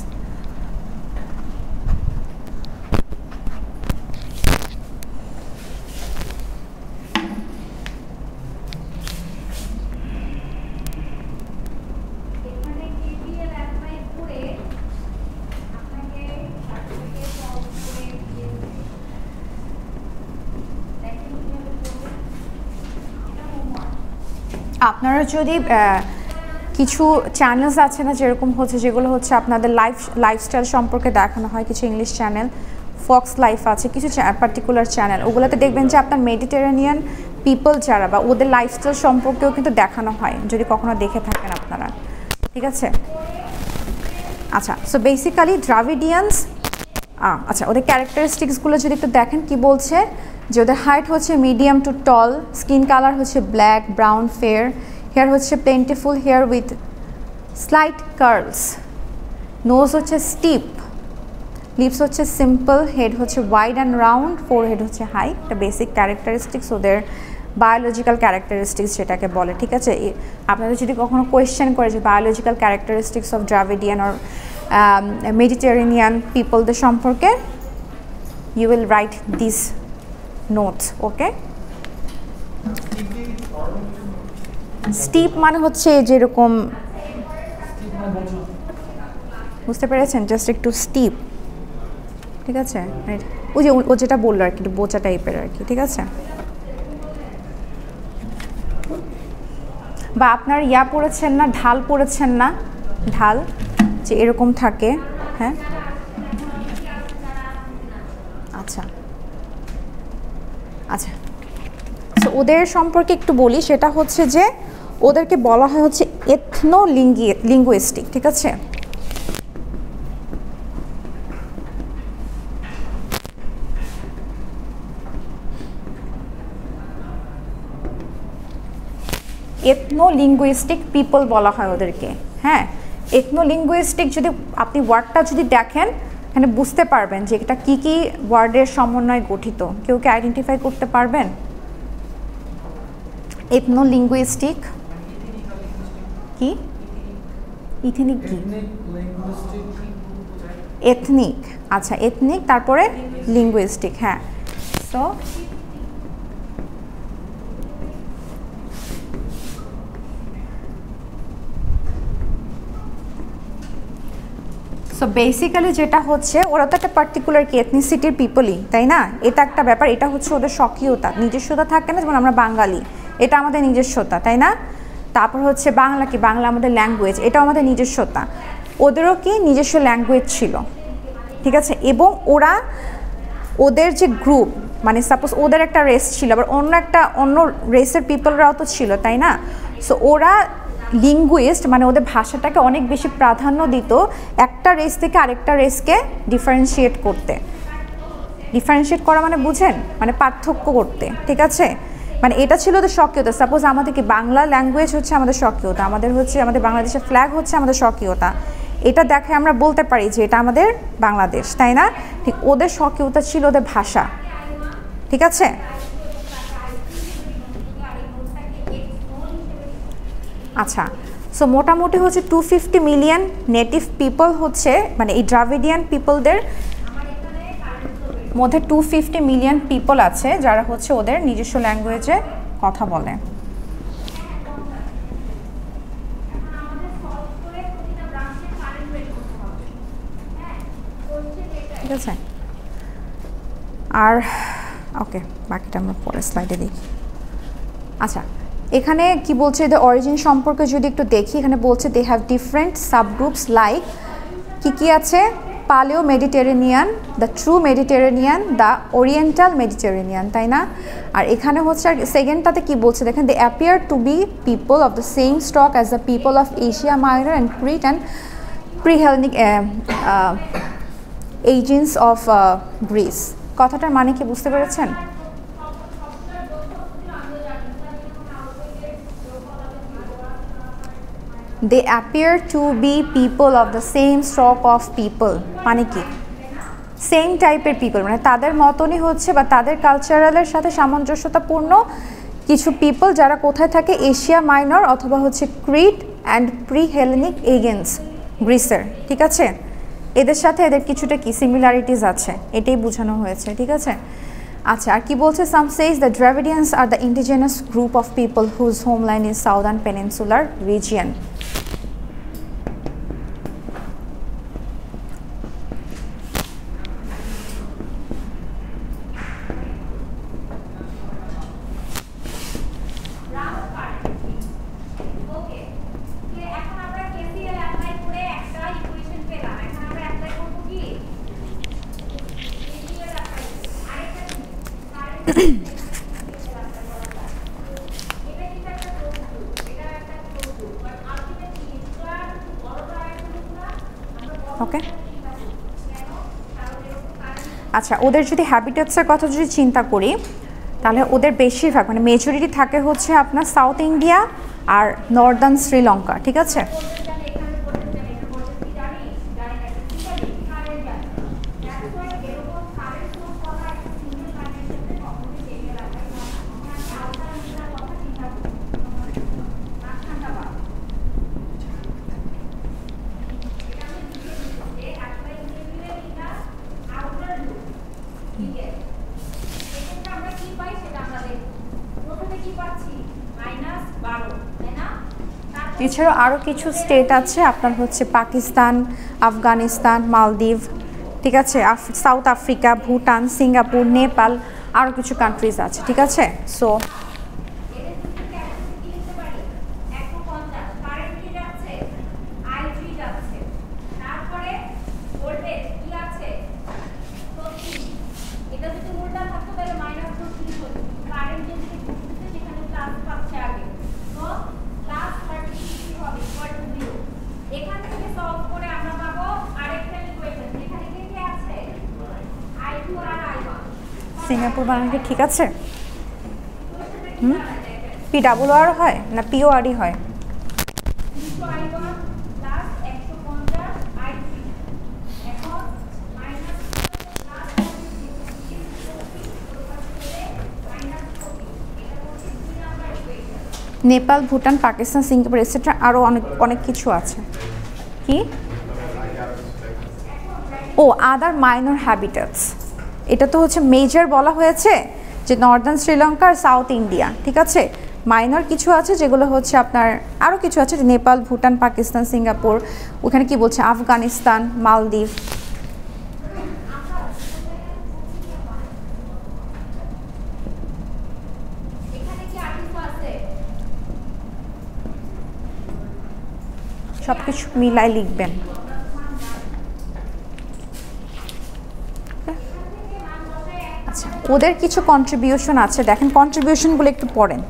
আপনারা যদি কিছু চ্যানেলস আছে না যেরকম হচ্ছে যেগুলো হচ্ছে আপনাদের লাইফস্টাইল সম্পর্কে দেখানো হয়, কিছু ইংলিশ চ্যানেল, ফক্স লাইফ আছে, কিছু পার্টিকুলার চ্যানেল, ওগুলোতে দেখবেন যে আপনার মেডিটেরেনিয়ান পিপল যারা বা ওদের লাইফস্টাইল সম্পর্কেও কিন্তু দেখানো হয়, যদি কখনো দেখে থাকেন আপনারা, ঠিক আছে? আচ্ছা, সো বেসিক্যালি দ্রাভিডিয়ানস, আচ্ছা ওদের ক্যারেক্টারিস্টিক্সগুলো যদি একটু দেখেন কি বলছে, যে ওদের হাইট হচ্ছে medium to tall, skin colour হচ্ছে ব্ল্যাক, ব্রাউন, ফেয়ার, হেয়ার হচ্ছে plentiful hair with slight curls, nose হচ্ছে স্টিপ, লিপস হচ্ছে সিম্পল, হেড হচ্ছে ওয়াইড অ্যান্ড রাউন্ড, ফোরহেড হচ্ছে হাই। এটা বেসিক ক্যারেক্টারিস্টিক্স ওদের বায়োলজিক্যাল ক্যারেক্টারিস্টিক্স যেটাকে বলে, ঠিক আছে? আপনাদের যদি কখনো কোয়েশ্চেন করে যে biological characteristics of Dravidian or Mediterranean পিপলদের সম্পর্কে, you will write this notes, okay? Steep মানে হচ্ছে যেরকম, বুঝতে পেরেছেন? জাস্ট একটু স্টিপ, ঠিক আছে? ওই যে ও যেটা বললো আর কি, একটু বোচা টাইপের আর কি, ঠিক আছে? বা আপনার ইয়া পড়েছেন না, ঢাল পড়েছেন না, ঢাল যে এরকম থাকে, হ্যাঁ? আচ্ছা আচ্ছা, তো ওদের সম্পর্কে একটু বলি, সেটা হচ্ছে যে ওদেরকে বলা হয় হচ্ছে এথনো লিঙ্গুইস্টিক, ঠিক আছে? এথনো লিঙ্গুইস্টিক পিপল বলা হয় ওদেরকে, হ্যাঁ? এথনো লিঙ্গুইস্টিক যদি আপনি ওয়ার্ডটা যদি দেখেন, এখানে বুঝতে পারবেন যে এটা কি কি ওয়ার্ডের সমন্বয়ে গঠিত। কেউ কি আইডেন্টিফাই করতে পারবেন? এথনো লিঙ্গুইস্টিক কি? ইথনিক কি? এথনিক, আচ্ছা এথনিক, তারপরে লিঙ্গুইস্টিক, হ্যাঁ। সো সো বেসিক্যালি যেটা হচ্ছে, ওরা তো একটা পার্টিকুলার কি এথনিসিটির পিপলই, তাই না? এটা একটা ব্যাপার, এটা হচ্ছে ওদের স্বকীয়তা, নিজস্বতা থাকে না, যেমন আমরা বাঙালি, এটা আমাদের নিজস্বতা, তাই না? তারপর হচ্ছে বাংলা কি, বাংলা আমাদের ল্যাঙ্গুয়েজ, এটাও আমাদের নিজস্বতা। ওদেরও কি নিজস্ব ল্যাঙ্গুয়েজ ছিল, ঠিক আছে? এবং ওরা ওদের যে গ্রুপ, মানে সাপোজ ওদের একটা রেস ছিল, আবার অন্য রেসের পিপলরাও তো ছিল, তাই না? সো ওরা লিঙ্গুইস্ট, মানে ওদের ভাষাটাকে অনেক বেশি প্রাধান্য দিত একটা রেস থেকে আরেকটা রেসকে ডিফারেন্সিয়েট করতে। ডিফারেন্সিয়েট করা মানে বুঝেন, মানে পার্থক্য করতে, ঠিক আছে? মানে এটা ছিল ওদের স্বকীয়তা। সাপোজ আমাদের কি বাংলা ল্যাঙ্গুয়েজ হচ্ছে আমাদের স্বকীয়তা, আমাদের হচ্ছে আমাদের বাংলাদেশের ফ্ল্যাগ হচ্ছে আমাদের স্বকীয়তা, এটা দেখে আমরা বলতে পারি যে এটা আমাদের বাংলাদেশ, তাই না? ঠিক ওদের স্বকীয়তা ছিল ওদের ভাষা, ঠিক আছে? আচ্ছা, সো মোটামুটি হচ্ছে 250 মিলিয়ন নেটিভ পিপল হচ্ছে, মানে এই দ্রাভিডিয়ান পিপলদের মধ্যে 250 মিলিয়ন পিপল আছে যারা হচ্ছে ওদের নিজস্ব ল্যাঙ্গুয়েজে কথা বলে। ঠিক আছে? আর ওকে, বাকিটা আমরা পরের স্লাইডে দেখি। আচ্ছা, এখানে কি বলছে এদের অরিজিন সম্পর্কে যদি একটু দেখি, এখানে বলছে they have different subgroups like কি আছে, Paleo Mediterranean, the true Mediterranean, the oriental Mediterranean, তাই না? আর এখানে হচ্ছে সেকেন্ডটাতে কি বলছে দেখেন, they appear to be people of the same stock as the people of Asia Minor and Crete and pre-Hellenic agents of Greece. কথাটার মানে কি বুঝতে পেরেছেন? They appear to be people of the same stock of people, মানে কি? সেম টাইপের পিপল, মানে তাদের মতনই হচ্ছে বা তাদের কালচারালের সাথে সামঞ্জস্যতাপূর্ণ কিছু পিপল যারা কোথায় থাকে, এশিয়া মাইনর অথবা হচ্ছে ক্রিট অ্যান্ড প্রি হেলেনিক এগেন্স গ্রিসের, ঠিক আছে? এদের সাথে এদের কিছুটা কি সিমিলারিটিস আছে, এটাই বোঝানো হয়েছে, ঠিক আছে? আচ্ছা, আর কি বলছে, some says the Dravidians are the indigenous group of people whose homeland in southern peninsular region. Okay, আচ্ছা, ওদের যদি হ্যাবিটেটসের কথা যদি চিন্তা করি তাহলে ওদের বেশিরভাগ মানে মেজরিটি থাকে হচ্ছে আপনার সাউথ ইন্ডিয়া আর নর্দার্ন শ্রীলঙ্কা, ঠিক আছে? এছাড়াও আরও কিছু স্টেট আছে আপনার হচ্ছে পাকিস্তান, আফগানিস্তান, মালদ্বীপ, ঠিক আছে, south Africa, Bhutan, Singapore, Nepal, আরও কিছু কান্ট্রিজ আছে, ঠিক আছে? সো সিঙ্গাপুর বানানটা ঠিক আছে? PRR হয় না PORE হয়? নেপাল, ভুটান, পাকিস্তান, সিঙ্গাপুর এটসেট্রা আরও অনেক কিছু আছে। কি? ও, আদার মাইনর হ্যাবিটেটস, এটা তো হচ্ছে মেজর বলা হয়েছে যে নর্দার্ন শ্রীলঙ্কা আর সাউথ ইন্ডিয়া, ঠিক আছে? মাইনর কিছু আছে যেগুলো হচ্ছে আপনার আরও কিছু আছে, নেপাল, ভুটান, পাকিস্তান, সিঙ্গাপুর, ওখানে কি বলছে আফগানিস্তান, মালদ্বীপ। সব কিছু মিলাই লিখবেন। আচ্ছা, ওদের কিছু কন্ট্রিবিউশন আছে, দেখেন কন্ট্রিবিউশনগুলো একটু পড়েন।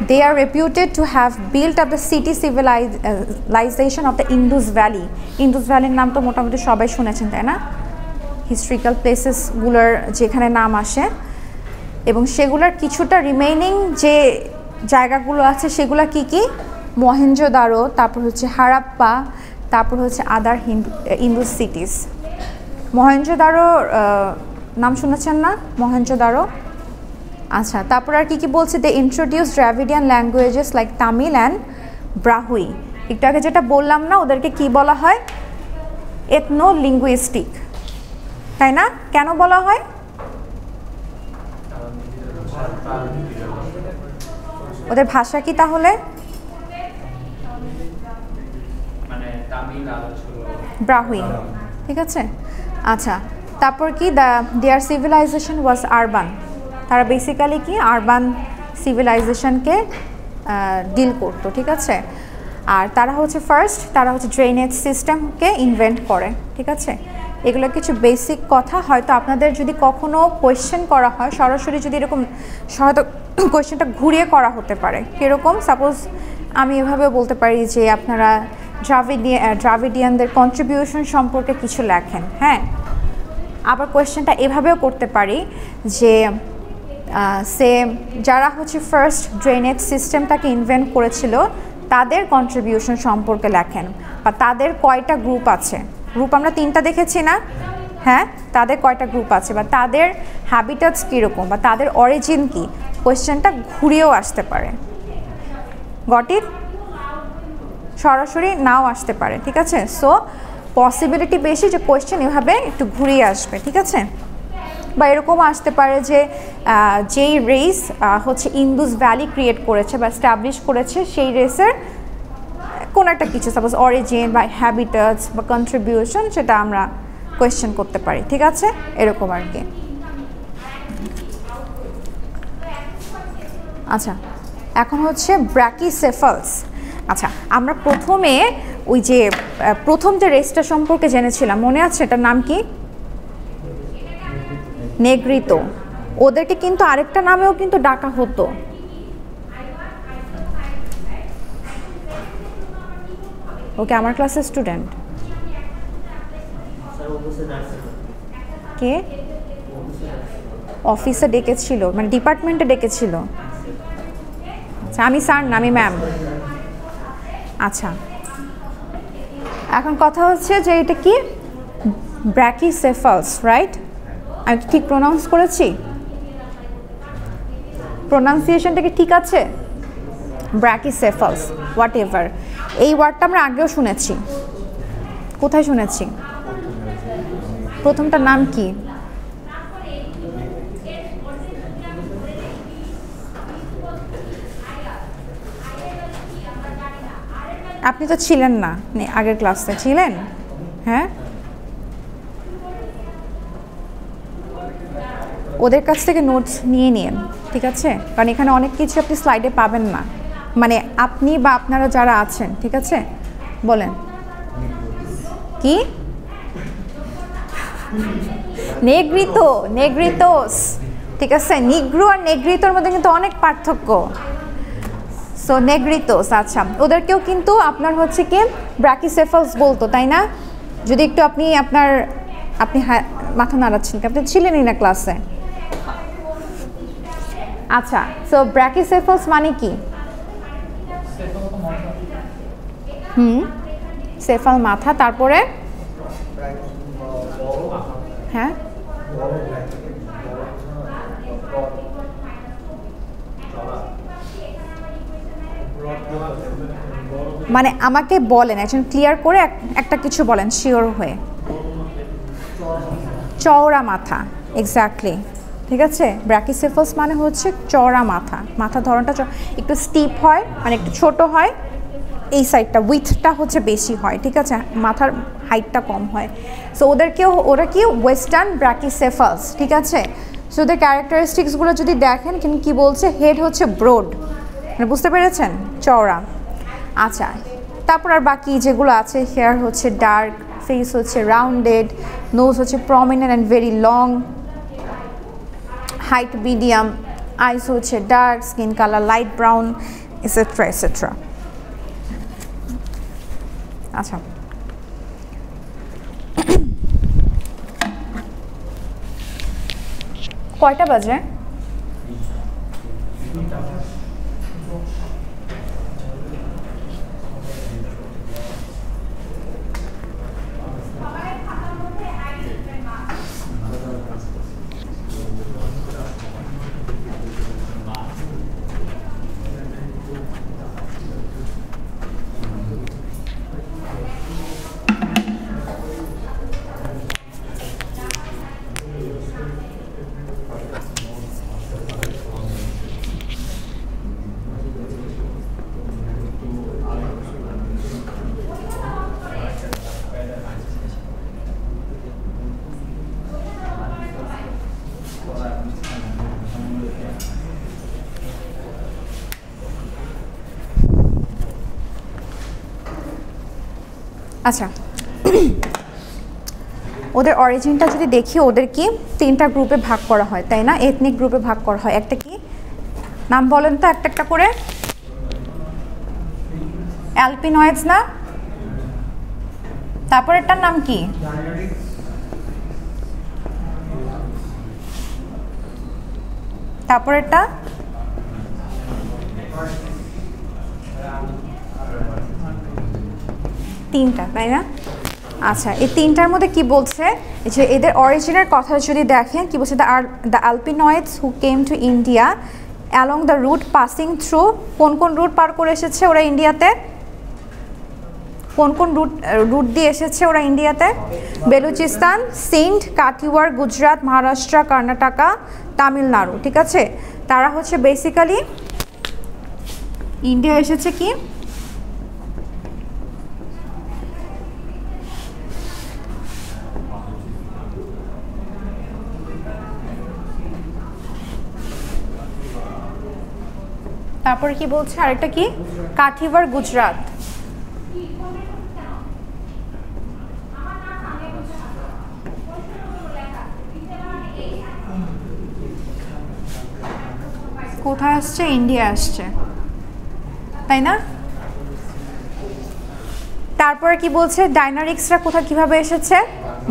They are reputed to have built up the city civilization of the Indus Valley. Indus Valley নাম তো মোটামুটি সবাই শুনেছেন, তাই না? হিস্ট্রিক্যাল প্লেসেসগুলোর যেখানে নাম আসে, এবং সেগুলোর কিছুটা রিমেইনিং যে জায়গাগুলো আছে সেগুলো কি কি? মহেঞ্জোদারো, তারপর হচ্ছে হারাপ্পা, তারপর হচ্ছে আদার ইন্দুস সিটিস। মহেঞ্জোদারো নাম শুনেছেন না? মহেঞ্জোদারো। আচ্ছা, তারপর আর কি বলছে? They introduce Dravidian languages like Tamil and Brahui. একটু আগে যেটা বললাম না, ওদেরকে কি বলা হয়? এথনো লিঙ্গুইস্টিক, তাই না? কেন বলা হয়? ওদের ভাষা কি তাহলে? ব্রাহুই, ঠিক আছে? আচ্ছা, তারপর কি? দেয়ার সিভিলাইজেশন ওয়াজ আরবান। তারা বেসিক্যালি কি আরবান সিভিলাইজেশনকে ডিল করতো, ঠিক আছে? আর তারা হচ্ছে ফার্স্ট, তারা হচ্ছে ড্রেনেজ সিস্টেমকে ইনভেন্ট করে, ঠিক আছে? এগুলো কিছু বেসিক কথা। হয়তো আপনাদের যদি কখনো কোয়েশ্চেন করা হয় সরাসরি, যদি এরকম হয়তো কোয়েশ্চেনটা ঘুরিয়ে করা হতে পারে। কীরকম? সাপোজ আমি এভাবে বলতে পারি যে আপনারা দ্রাভিডিয়ানদের কন্ট্রিবিউশন সম্পর্কে কিছু লেখেন, হ্যাঁ? আবার কোয়েশ্চেনটা এভাবেও করতে পারি যে যারা হচ্ছে ফার্স্ট ড্রেনেজ সিস্টেমটাকে ইনভেন্ট করেছিল তাদের কন্ট্রিবিউশন সম্পর্কে লেখেন, বা তাদের কয়টা গ্রুপ আছে। গ্রুপ আমরা 3টা দেখেছি না? হ্যাঁ, তাদের কয়টা গ্রুপ আছে, বা তাদের হ্যাবিটেটস কীরকম, বা তাদের অরিজিন কী, কোয়েশ্চেনটা ঘুরিয়েও আসতে পারে, গট ইট? সরাসরি নাও আসতে পারে, ঠিক আছে? সো পসিবিলিটি বেশি যে কোয়েশ্চেন এভাবে একটু ঘুরিয়ে আসবে, ঠিক আছে? বা এরকম আসতে পারে যে যেই রেস হচ্ছে ইন্দুস ভ্যালি ক্রিয়েট করেছে বা এস্টাবলিশ করেছে, সেই রেসের কোন একটা কিছু, সাপোজ অরিজিন বা হ্যাবিটাটস বা কন্ট্রিবিউশন, সেটা আমরা কোয়েশ্চেন করতে পারি, ঠিক আছে? এরকম আর কি। আচ্ছা, এখন হচ্ছে ব্র্যাকিসেফালস। আচ্ছা, আমরা প্রথমে ওই যে প্রথম যে রেসটা সম্পর্কে জেনেছিলাম, মনে আছে এটার নাম কি? নেগ্রিতো। ওদেরকে কিন্তু আরেকটা নামেও কিন্তু ডাকা হতো। ওকে, আমার ক্লাসের স্টুডেন্ট কে অফিসে ডেকেছিল, মানে ডিপার্টমেন্টে ডেকেছিল? আচ্ছা, আমি স্যার না, আমি ম্যাম। আচ্ছা, এখন কথা হচ্ছে যে এটা কি? ব্র্যাকিসেফালস, রাইট? আমি ঠিক প্রোনাউন্স করেছি? প্রোনাউন্সিয়েশনটা কি ঠিক আছে? ব্র্যাকিসেফালস, হোয়াট এভার। এই ওয়ার্ডটা আমরা আগেও শুনেছি। কোথায় শুনেছি? প্রথমটার নাম কি? আপনি তো ছিলেন না আগের ক্লাসে, ছিলেন? হ্যাঁ, ওদের কাছ থেকে নোটস নিয়ে নিন, ঠিক আছে? কারণ এখানে অনেক কিছু আপনি স্লাইডে পাবেন না, মানে আপনি বা আপনারা যারা আছেন, ঠিক আছে? বলেন কি? নেগ্রিতো, নেগ্রিতোস, ঠিক আছে? নিগ্রো আর নেগ্রিতোর মধ্যে কিন্তু অনেক পার্থক্য। সো নেগ্রিতোস, আচ্ছা, ওদেরকেও কিন্তু আপনার হচ্ছে কি ব্র্যাকিসেফালস বলতো, তাই না? যদি একটু আপনি মাথা নাড়াচ্ছেন, আপনি ছিলেনই না ক্লাসে। আচ্ছা, সো ব্র্যাকিসেফালস মানে কি? সেফাল মাথা, তারপরে? হ্যাঁ, মানে আমাকে বলেন, একজন ক্লিয়ার করে একটা কিছু বলেন শিওর হয়ে। চওড়া মাথা, এক্স্যাক্টলি, ঠিক আছে? ব্র্যাকিসেফালস মানে হচ্ছে চওড়া মাথা, মাথা ধরনটা একটু স্টিপ হয়, মানে একটু ছোট হয়, এই সাইডটা উইথটা হচ্ছে বেশি হয়, ঠিক আছে? মাথার হাইটটা কম হয়। সো ওরা কি ওয়েস্টার্ন ব্র্যাকিসেফালস, ঠিক আছে? সো ওদের ক্যারেক্টারিস্টিক্সগুলো যদি দেখেন, কিন্তু কি বলছে, হেড হচ্ছে ব্রড, মানে বুঝতে পেরেছেন, চওড়া। আচ্ছা, তারপর আর বাকি যেগুলো আছে, হেয়ার হচ্ছে ডার্ক, ফেস হচ্ছে রাউন্ডেড, নোজ হচ্ছে prominent and very long, height medium, eyes হচ্ছে dark, skin colour light brown, etcetera etcetera. আচ্ছা, কয়টা বাজে? আচ্ছা, ওদের অরিজিনটা যদি দেখি, ওদের কি তিনটা গ্রুপে ভাগ করা হয়, তাই না? এথনিক গ্রুপে ভাগ করা হয়। একটা কি নাম বলেন তো একটা একটা করে? অ্যালপিনয়েডস না? তারপর এটার নাম কি? তারপর এটা তিনটা, তাই না? আচ্ছা, এই তিনটার মধ্যে কি বলছে যে এদের অরিজিনের কথা যদি দেখেন, কি বলছে, the Alpinoids who came to India along the route passing through, কোন কোন রুট পার করে এসেছে ওরা ইন্ডিয়াতে? কোন কোন রুট দিয়ে এসেছে ওরা ইন্ডিয়াতে? বেলুচিস্তান, সিন্ধ, কাঠিওয়াড়, গুজরাট, মহারাষ্ট্র, কর্ণাটকা, তামিলনাড়ু। ঠিক আছে, তারা হচ্ছে বেসিক্যালি ইন্ডিয়া এসেছে কি তারপরে কি বলছে আরেকটা কি কাঠিওয়াড়, গুজরাট। কোথায় আসছে? ইন্ডিয়া আসছে, তাই না? তারপরে কি বলছে ডাইনারিক্সরা কোথায় কিভাবে এসেছে?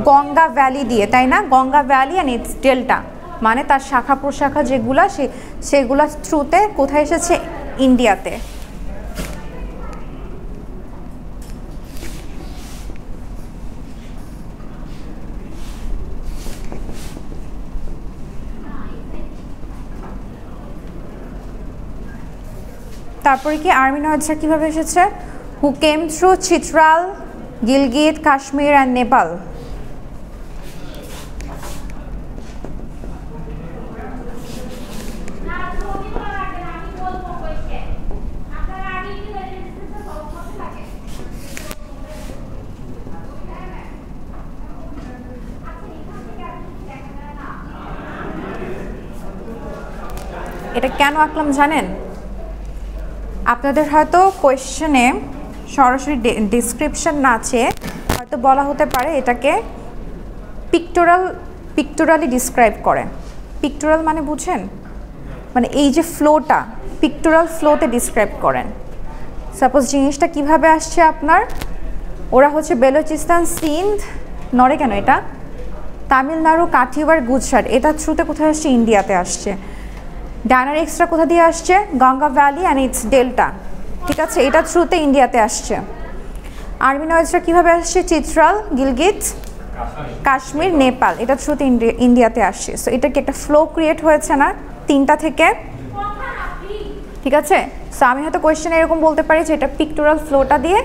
গঙ্গা ভ্যালি দিয়ে, তাই না? Ganga valley and it's delta, মানে তার শাখা প্রশাখা যেগুলা সেগুলা থ্রুতে কোথায় এসেছে? ইন্ডিয়াতে। তারপরে কি আর্মিনয়েডসরা কিভাবে এসেছে? হু কেম থ্রু চিত্রাল, গিলগিত, কাশ্মীর অ্যান্ড নেপাল। এটা কেন আঁকলাম জানেন? আপনাদের হয়তো কোয়েশ্চেনে সরাসরি ডিসক্রিপশন না চেয়ে হয়তো বলা হতে পারে এটাকে পিকটোরালি ডিসক্রাইব করে। পিকটোরাল মানে বুঝেন, মানে এই যে ফ্লোটা, পিকটোরাল ফ্লোতে ডিসক্রাইব করেন। সাপোজ জিনিসটা কিভাবে আসছে আপনার, ওরা হচ্ছে বেলুচিস্তান, সিন্ধ, নড়ে কেন এটা, তামিলনাড়ু, কাঠিওয়াড়, গুজরাট, এটা থ্রুতে কোথায় আসছে? ইন্ডিয়াতে আসছে। ডাইনারিক্সরা কোথা দিয়ে আসছে? Ganga valley and it's delta. ঠিক আছে, এটা থ্রুতে ইন্ডিয়াতে আসছে। আর্মিনয়েডসরা কীভাবে আসছে? চিত্রাল, গিলগিত, কাশ্মীর, নেপাল, এটা থ্রুতে ইন্ডিয়াতে আসছে। সো এটা কি একটা ফ্লো ক্রিয়েট হয়েছে না তিনটা থেকে? ঠিক আছে, সো আমি হয়তো কোয়েশ্চেন এরকম বলতে পারি যে এটা পিকটোরাল ফ্লোটা দিয়ে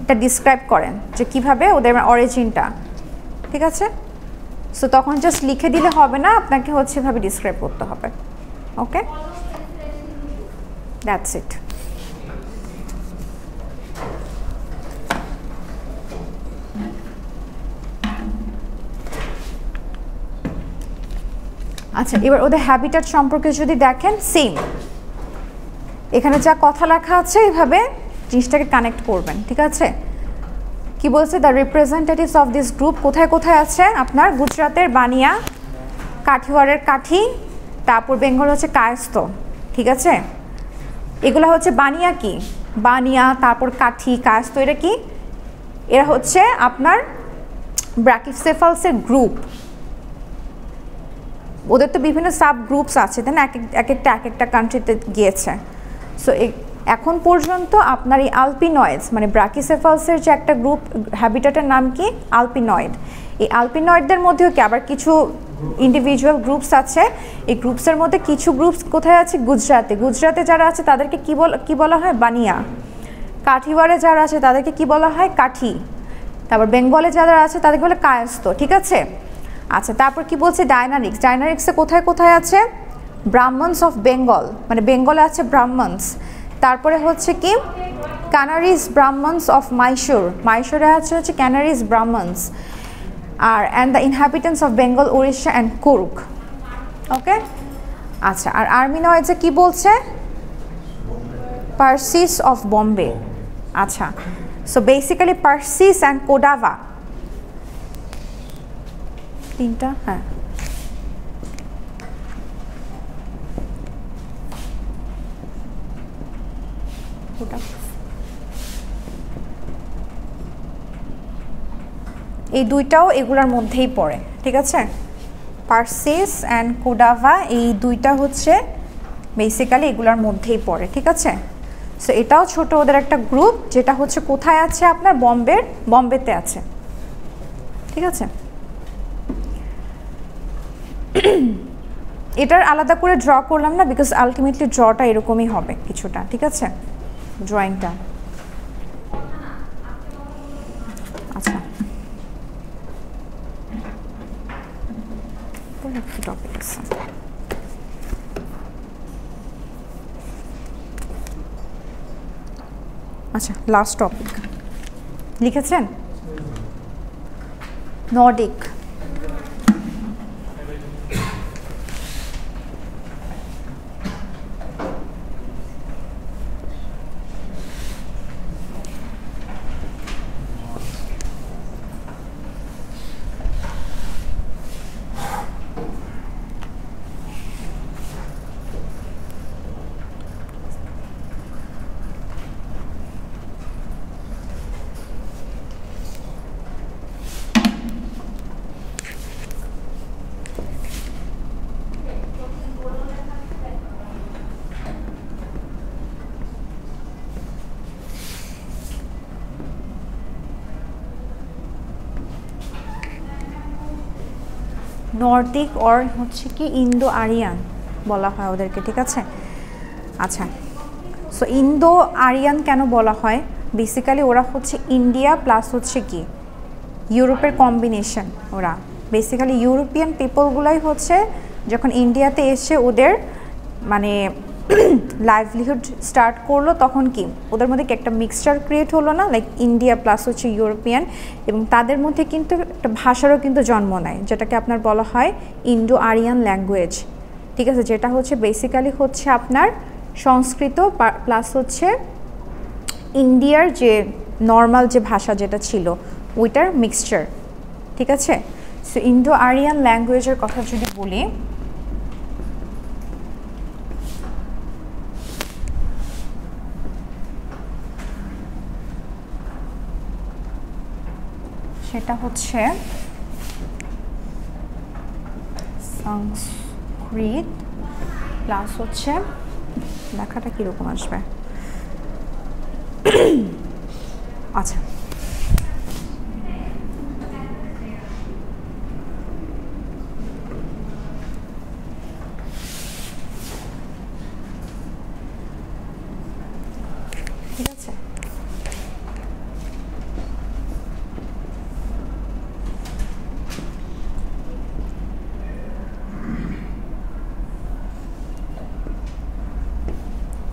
এটা ডিসক্রাইব করেন যে কিভাবে ওদের অরিজিনটা। ঠিক আছে, সো তখন জাস্ট লিখে দিলে হবে না, আপনাকে হচ্ছে এভাবে ডিসক্রাইব করতে হবে। ওকে, দ্যাটস ইট। আচ্ছা, এবার ওদের হ্যাবিটেট সম্পর্কে যদি দেখেন, সেম এখানে যা কথা লেখা আছে এইভাবে জিনিসটাকে কানেক্ট করবেন। ঠিক আছে, কি বলছে? The representatives of this group কোথায় কোথায় আছে আপনার? গুজরাটের বানিয়া, কাঠিওয়াড়ের কাঠি, তারপর বেঙ্গল হচ্ছে কায়স্থ। ঠিক আছে, এগুলো হচ্ছে বানিয়া কি, বানিয়া, তারপর কাঠি, কায়স্থ, এটা কি? এরা হচ্ছে আপনার ব্র্যাকিসেফালসের গ্রুপ। ওদের তো বিভিন্ন সাব গ্রুপস আছে, তাই না? এক একটা কান্ট্রিতে গিয়েছে। সো এখন পর্যন্ত আপনার এই আলপিনয়েডস মানে ব্র্যাকিসেফালসের যে একটা গ্রুপ, হ্যাবিটেটের নাম কি? আলপিনয়েড। এই আলপিনয়েডদের মধ্যেও কি আবার কিছু ইন্ডিভিজুয়াল গ্রুপস আছে। এই গ্রুপসের মধ্যে কিছু গ্রুপস কোথায় আছে? গুজরাটে। গুজরাটে যারা আছে তাদেরকে কি বলা হয়? বানিয়া। কাঠিওয়াড়ে যারা আছে তাদেরকে কি বলা হয়? কাঠি। তারপর বেঙ্গলে যারা আছে তাদেরকে বলে কায়স্থ। ঠিক আছে, আচ্ছা, তারপর কি বলছে? ডাইনারিক্স। ডাইনারিক্সে কোথায় কোথায় আছে? ব্রাহ্মণস অফ বেঙ্গল, মানে বেঙ্গলে আছে ব্রাহ্মণস। তারপরে হচ্ছে কি ক্যানারিজ ব্রাহ্মণস অফ মাইশোর, মাইশোরে আছে হচ্ছে ক্যানারিজ ব্রাহ্মণস। আর and the inhabitants of Bengal, Orissa and Coorg. Okay, আচ্ছা, আর আর্মিনয়েডসে কি বলছে? পার্সিস অফ বম্বে। আচ্ছা, so basically Parsis and Kodava, তিনটা। হ্যাঁ, এই দুইটাও এগুলোর মধ্যেই পড়ে। ঠিক আছে, পার্সিস অ্যান্ড কোডাভা, এই দুইটা হচ্ছে বেসিক্যালি এগুলোর মধ্যেই পড়ে। ঠিক আছে, সো এটাও ছোট ওদের একটা গ্রুপ, যেটা হচ্ছে কোথায় আছে আপনার? বম্বেতে আছে। ঠিক আছে, এটার আলাদা করে ড্র করলাম না, বিকজ আলটিমেটলি ড্রটা এরকমই হবে কিছুটা, ঠিক আছে, ড্রয়িংটা। আচ্ছা, একটু টপিক আছে। আচ্ছা, লাস্ট টপিক লিখেছেন নর্ডিক। নর্দিক অর হচ্ছে কি ইন্দো আরিয়ান বলা হয় ওদেরকে, ঠিক আছে। আচ্ছা, সো ইন্দো আরিয়ান কেন বলা হয়? বেসিক্যালি ওরা হচ্ছে ইন্ডিয়া প্লাস হচ্ছে কি ইউরোপের কম্বিনেশন। ওরা বেসিক্যালি ইউরোপিয়ান পিপলগুলাই হচ্ছে যখন ইন্ডিয়াতে এসে ওদের মানে লাইভলিহুড স্টার্ট করলো, তখন কি ওদের মধ্যে কি একটা মিক্সচার ক্রিয়েট হলো না, লাইক ইন্ডিয়া প্লাস হচ্ছে ইউরোপিয়ান, এবং তাদের মধ্যে কিন্তু একটা ভাষারও কিন্তু জন্ম নেয়, যেটাকে আপনার বলা হয় ইন্ডো আরিয়ান ল্যাঙ্গুয়েজ, ঠিক আছে, যেটা হচ্ছে বেসিক্যালি হচ্ছে আপনার সংস্কৃত প্লাস হচ্ছে ইন্ডিয়ার যে নর্মাল যে ভাষা যেটা ছিল ওইটার মিক্সচার, ঠিক আছে। সো ইন্ডো আরিয়ান ল্যাঙ্গুয়েজের কথা যদি বলি, সেটা হচ্ছে সংস্কৃত প্লাস হচ্ছে লেখাটা কীরকম আসবে, আচ্ছা ঠিক আছে।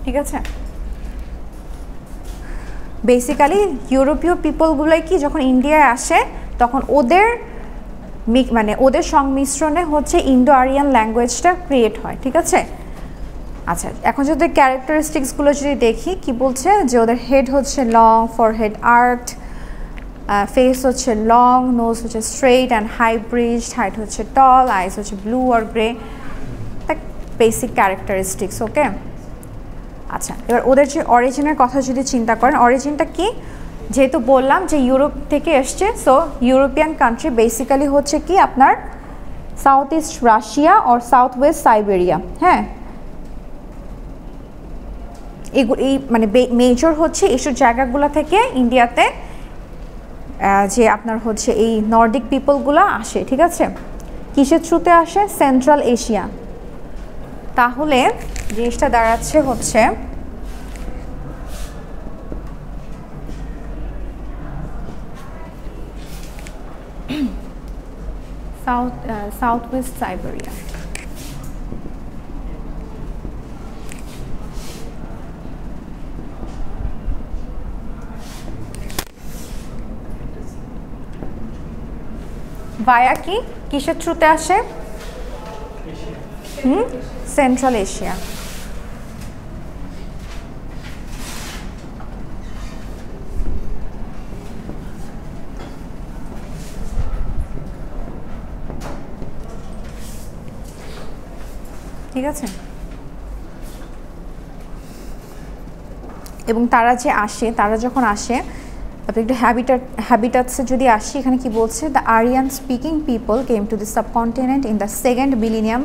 ঠিক আছে, বেসিক্যালি ইউরোপীয় পিপলগুলোই কি যখন ইন্ডিয়ায় আসে তখন ওদের মানে ওদের সংমিশ্রণে হচ্ছে ইন্ডো আরিয়ান ল্যাঙ্গুয়েজটা ক্রিয়েট হয়, ঠিক আছে। আচ্ছা, এখন যদি ক্যারেক্টারিস্টিক্সগুলো যদি দেখি কি বলছে, যে ওদের হেড হচ্ছে লং, ফরহেড আর্কড, ফেস হচ্ছে লং, নোজ হচ্ছে straight and high bridged, height হচ্ছে টল, আইস হচ্ছে ব্লু আর গ্রে, বেসিক ক্যারেক্টারিস্টিক্স, ওকে। আচ্ছা, এবার ওদের যে অরিজিনের কথা যদি চিন্তা করেন, অরিজিনটা কি, যেহেতু বললাম যে ইউরোপ থেকে এসছে, সো ইউরোপিয়ান কান্ট্রি বেসিক্যালি হচ্ছে কি আপনার সাউথ ইস্ট রাশিয়া আর সাউথ ওয়েস্ট সাইবেরিয়া, হ্যাঁ, এই মানে মেজর হচ্ছে এইসব জায়গাগুলো থেকে ইন্ডিয়াতে যে আপনার হচ্ছে এই নর্ডিক পিপলগুলো আসে, ঠিক আছে। কিসের থ্রুতে আসে? Central Asia. তাহলে জিনিসটা দাঁড়াচ্ছে হচ্ছে সাউথ ওয়েস্ট সাইবেরিয়া। ভায়া কি কিসের থ্রুতে আসে? Central Asia. ঠিক আছে, এবং তারা যে আসে, তারা যখন আসে আপনি একটু হ্যাবিটাটসে যদি আসি, এখানে কি বলছে, the Aryan speaking people came to the subcontinent in the second millennium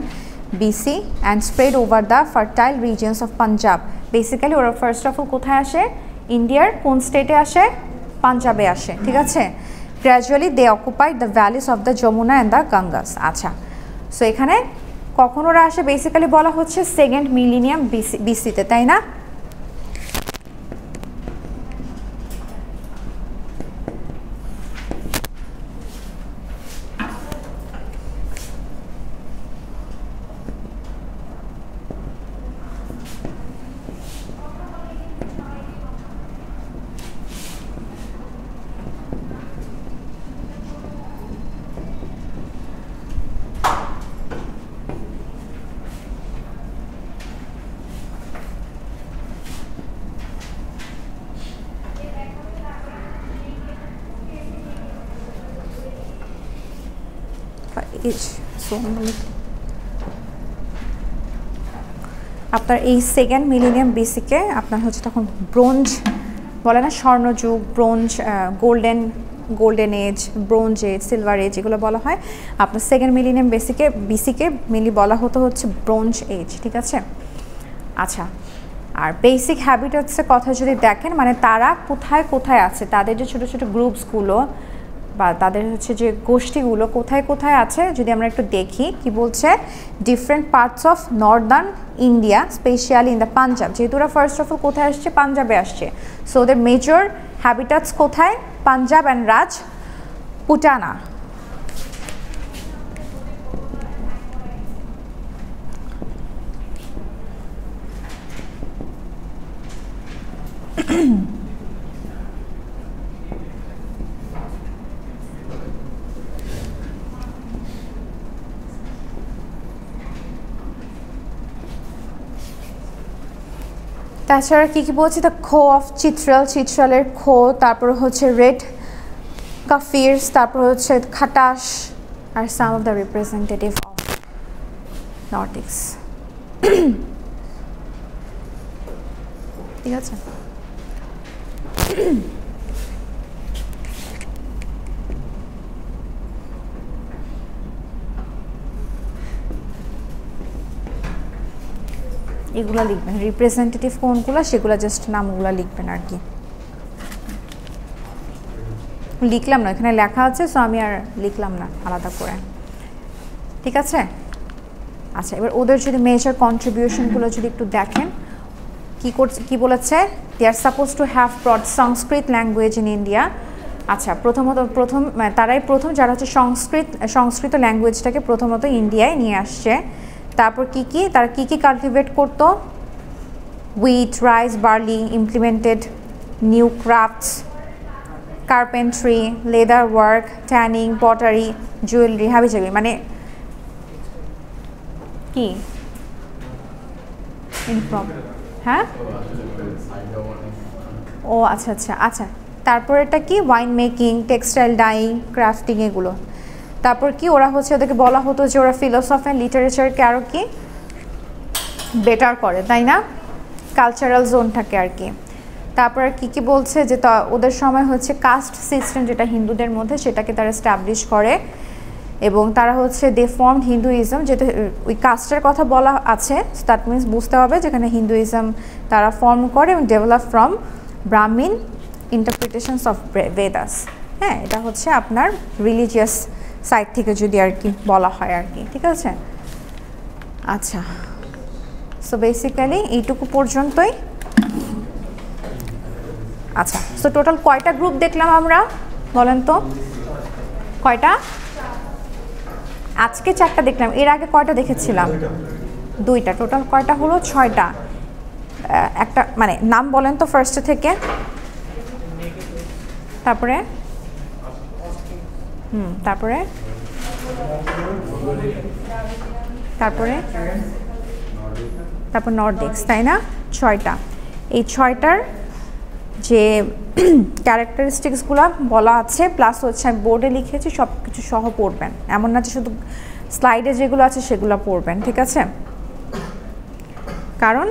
BC and spread over the fertile regions of Punjab. Basically ওরা ফার্স্ট অফ অল কোথায় আসে? ইন্ডিয়ার কোন স্টেটে আসে? পাঞ্জাবে আসে, ঠিক আছে। Gradually they occupied the valleys of the Yamuna and the Gangas. আচ্ছা, সো এখানে কখন ওরা আসে বেসিক্যালি বলা হচ্ছে সেকেন্ড মিলিনিয়াম বিসিতে, তাই না? আপনার এই সেকেন্ড মিলিনিয়াম বিসিকে আপনার হচ্ছে তখন ব্রোঞ্জ বলে না, স্বর্ণযুগ, bronze, golden age, bronze age, silver age, এগুলো বলা হয়। আপনার সেকেন্ড মিলিনিয়াম বিসিকে মেনলি বলা হচ্ছে ব্রোঞ্জ এজ, ঠিক আছে? আচ্ছা, আর বেসিক হ্যাবিটেটসের কথা যদি দেখেন, মানে তারা কোথায় কোথায় আছে, তাদের যে ছোটো ছোটো গ্রুপসগুলো বা তাদের হচ্ছে যে গোষ্ঠীগুলো কোথায় কোথায় আছে যদি আমরা একটু দেখি। কি বলছে, different parts of Northern India, specially in the Punjab. যেহেতু ওরা ফার্স্ট অফ অল কোথায় আসছে, পাঞ্জাবে আসছে। সো ওদের মেজর হ্যাবিটাটস কোথায়, পাঞ্জাব অ্যান্ড রাজপুতানা। তাছাড়া কী কী বলছি, দ্য খো অফ চিত্রাল, চিত্রালের খো, তারপর হচ্ছে রেড কাফিরস, তারপর হচ্ছে খাটাস, আর সাম অফ দ্য রিপ্রেজেন্টেটিভ অফ নর্ডিক্স। ঠিক আছে, এগুলো লিখবেন, রিপ্রেজেন্টেটিভ কোনগুলো সেগুলো জাস্ট নামগুলো লিখবেন আর কি। লিখলাম না, এখানে লেখা আছে, সো আমি আর লিখলাম না আলাদা করে, ঠিক আছে? আচ্ছা, এবার ওদের যদি মেজর কন্ট্রিবিউশনগুলো যদি একটু দেখেন, কি বলেছে, they are suppose to have brought Sanskrit language in India. আচ্ছা, তারাই প্রথম যারা হচ্ছে সংস্কৃত ল্যাঙ্গুয়েজটাকে প্রথমত ইন্ডিয়ায় নিয়ে আসছে। তারপর তারা কি কাল্টিভেট করতো, wheat, rice, barley, implemented new crafts, carpentry, leather work, tanning, pottery, jewellery, হাবিজাবি, মানে কি হ্যাঁ, ও আচ্ছা আচ্ছা আচ্ছা। তারপর এটা কি, wine making, textile dyeing, crafting, এগুলো। তারপর কি ওরা হচ্ছে, ওদেরকে বলা হতো যে ওরা ফিলোসফি অ্যান্ড লিটারেচারকে আরও কি বেটার করে, তাই না? কালচারাল জোনটাকে আর কি। তারপর আর কি বলছে যে ওদের সময় হচ্ছে কাস্ট সিস্টেম যেটা হিন্দুদের মধ্যে, সেটাকে তারা এস্টাবলিশ করে এবং তারা হচ্ছে দে ফর্মড হিন্দুইজম। যেটা ওই কাস্টের কথা বলা আছে, দ্যাট মিনস বুঝতে হবে যেখানে হিন্দুইজম তারা ফর্ম করে এবং develop from Brahmin interpretations of Vedas. হ্যাঁ, এটা হচ্ছে আপনার রিলিজিয়াস সাইড থেকে যদি আর কি বলা হয় আর কি, ঠিক আছে? আচ্ছা, সো বেসিক্যালি এইটুকু পর্যন্তই। আচ্ছা, সো টোটাল কয়টা গ্রুপ দেখলাম আমরা, বলেন তো কয়টা? আজকে 4টা দেখলাম, এর আগে কয়টা দেখেছিলাম? 2টা। টোটাল কয়টা হলো? 6টা। একটা মানে নাম বলেন তো ফার্স্টে থেকে, তারপরে তারপরে তারপরে তারপর নর্ডিক্স, তাই না? 6টা। এই 6টার যে ক্যারেক্টারিস্টিক্সগুলো বলা আছে, প্লাস হচ্ছে আমি বোর্ডে লিখেছি, সব কিছু সহ পড়বেন, এমন না যে শুধু স্লাইডে যেগুলো আছে সেগুলো পড়বেন, ঠিক আছে? কারণ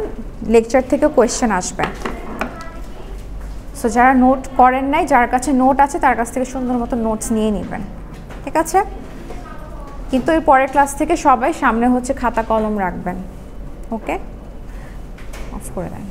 লেকচার থেকে কোয়েশ্চেন আসবে। সো যারা নোট করেন নাই, যার কাছে নোট আছে তার কাছ থেকে সুন্দর মতো নোটস নিয়ে নেবেন, ঠিক আছে? কিন্তু এর পরের ক্লাস থেকে সবাই সামনে হচ্ছে খাতা কলম রাখবেন, ওকে? অফ করে দেন।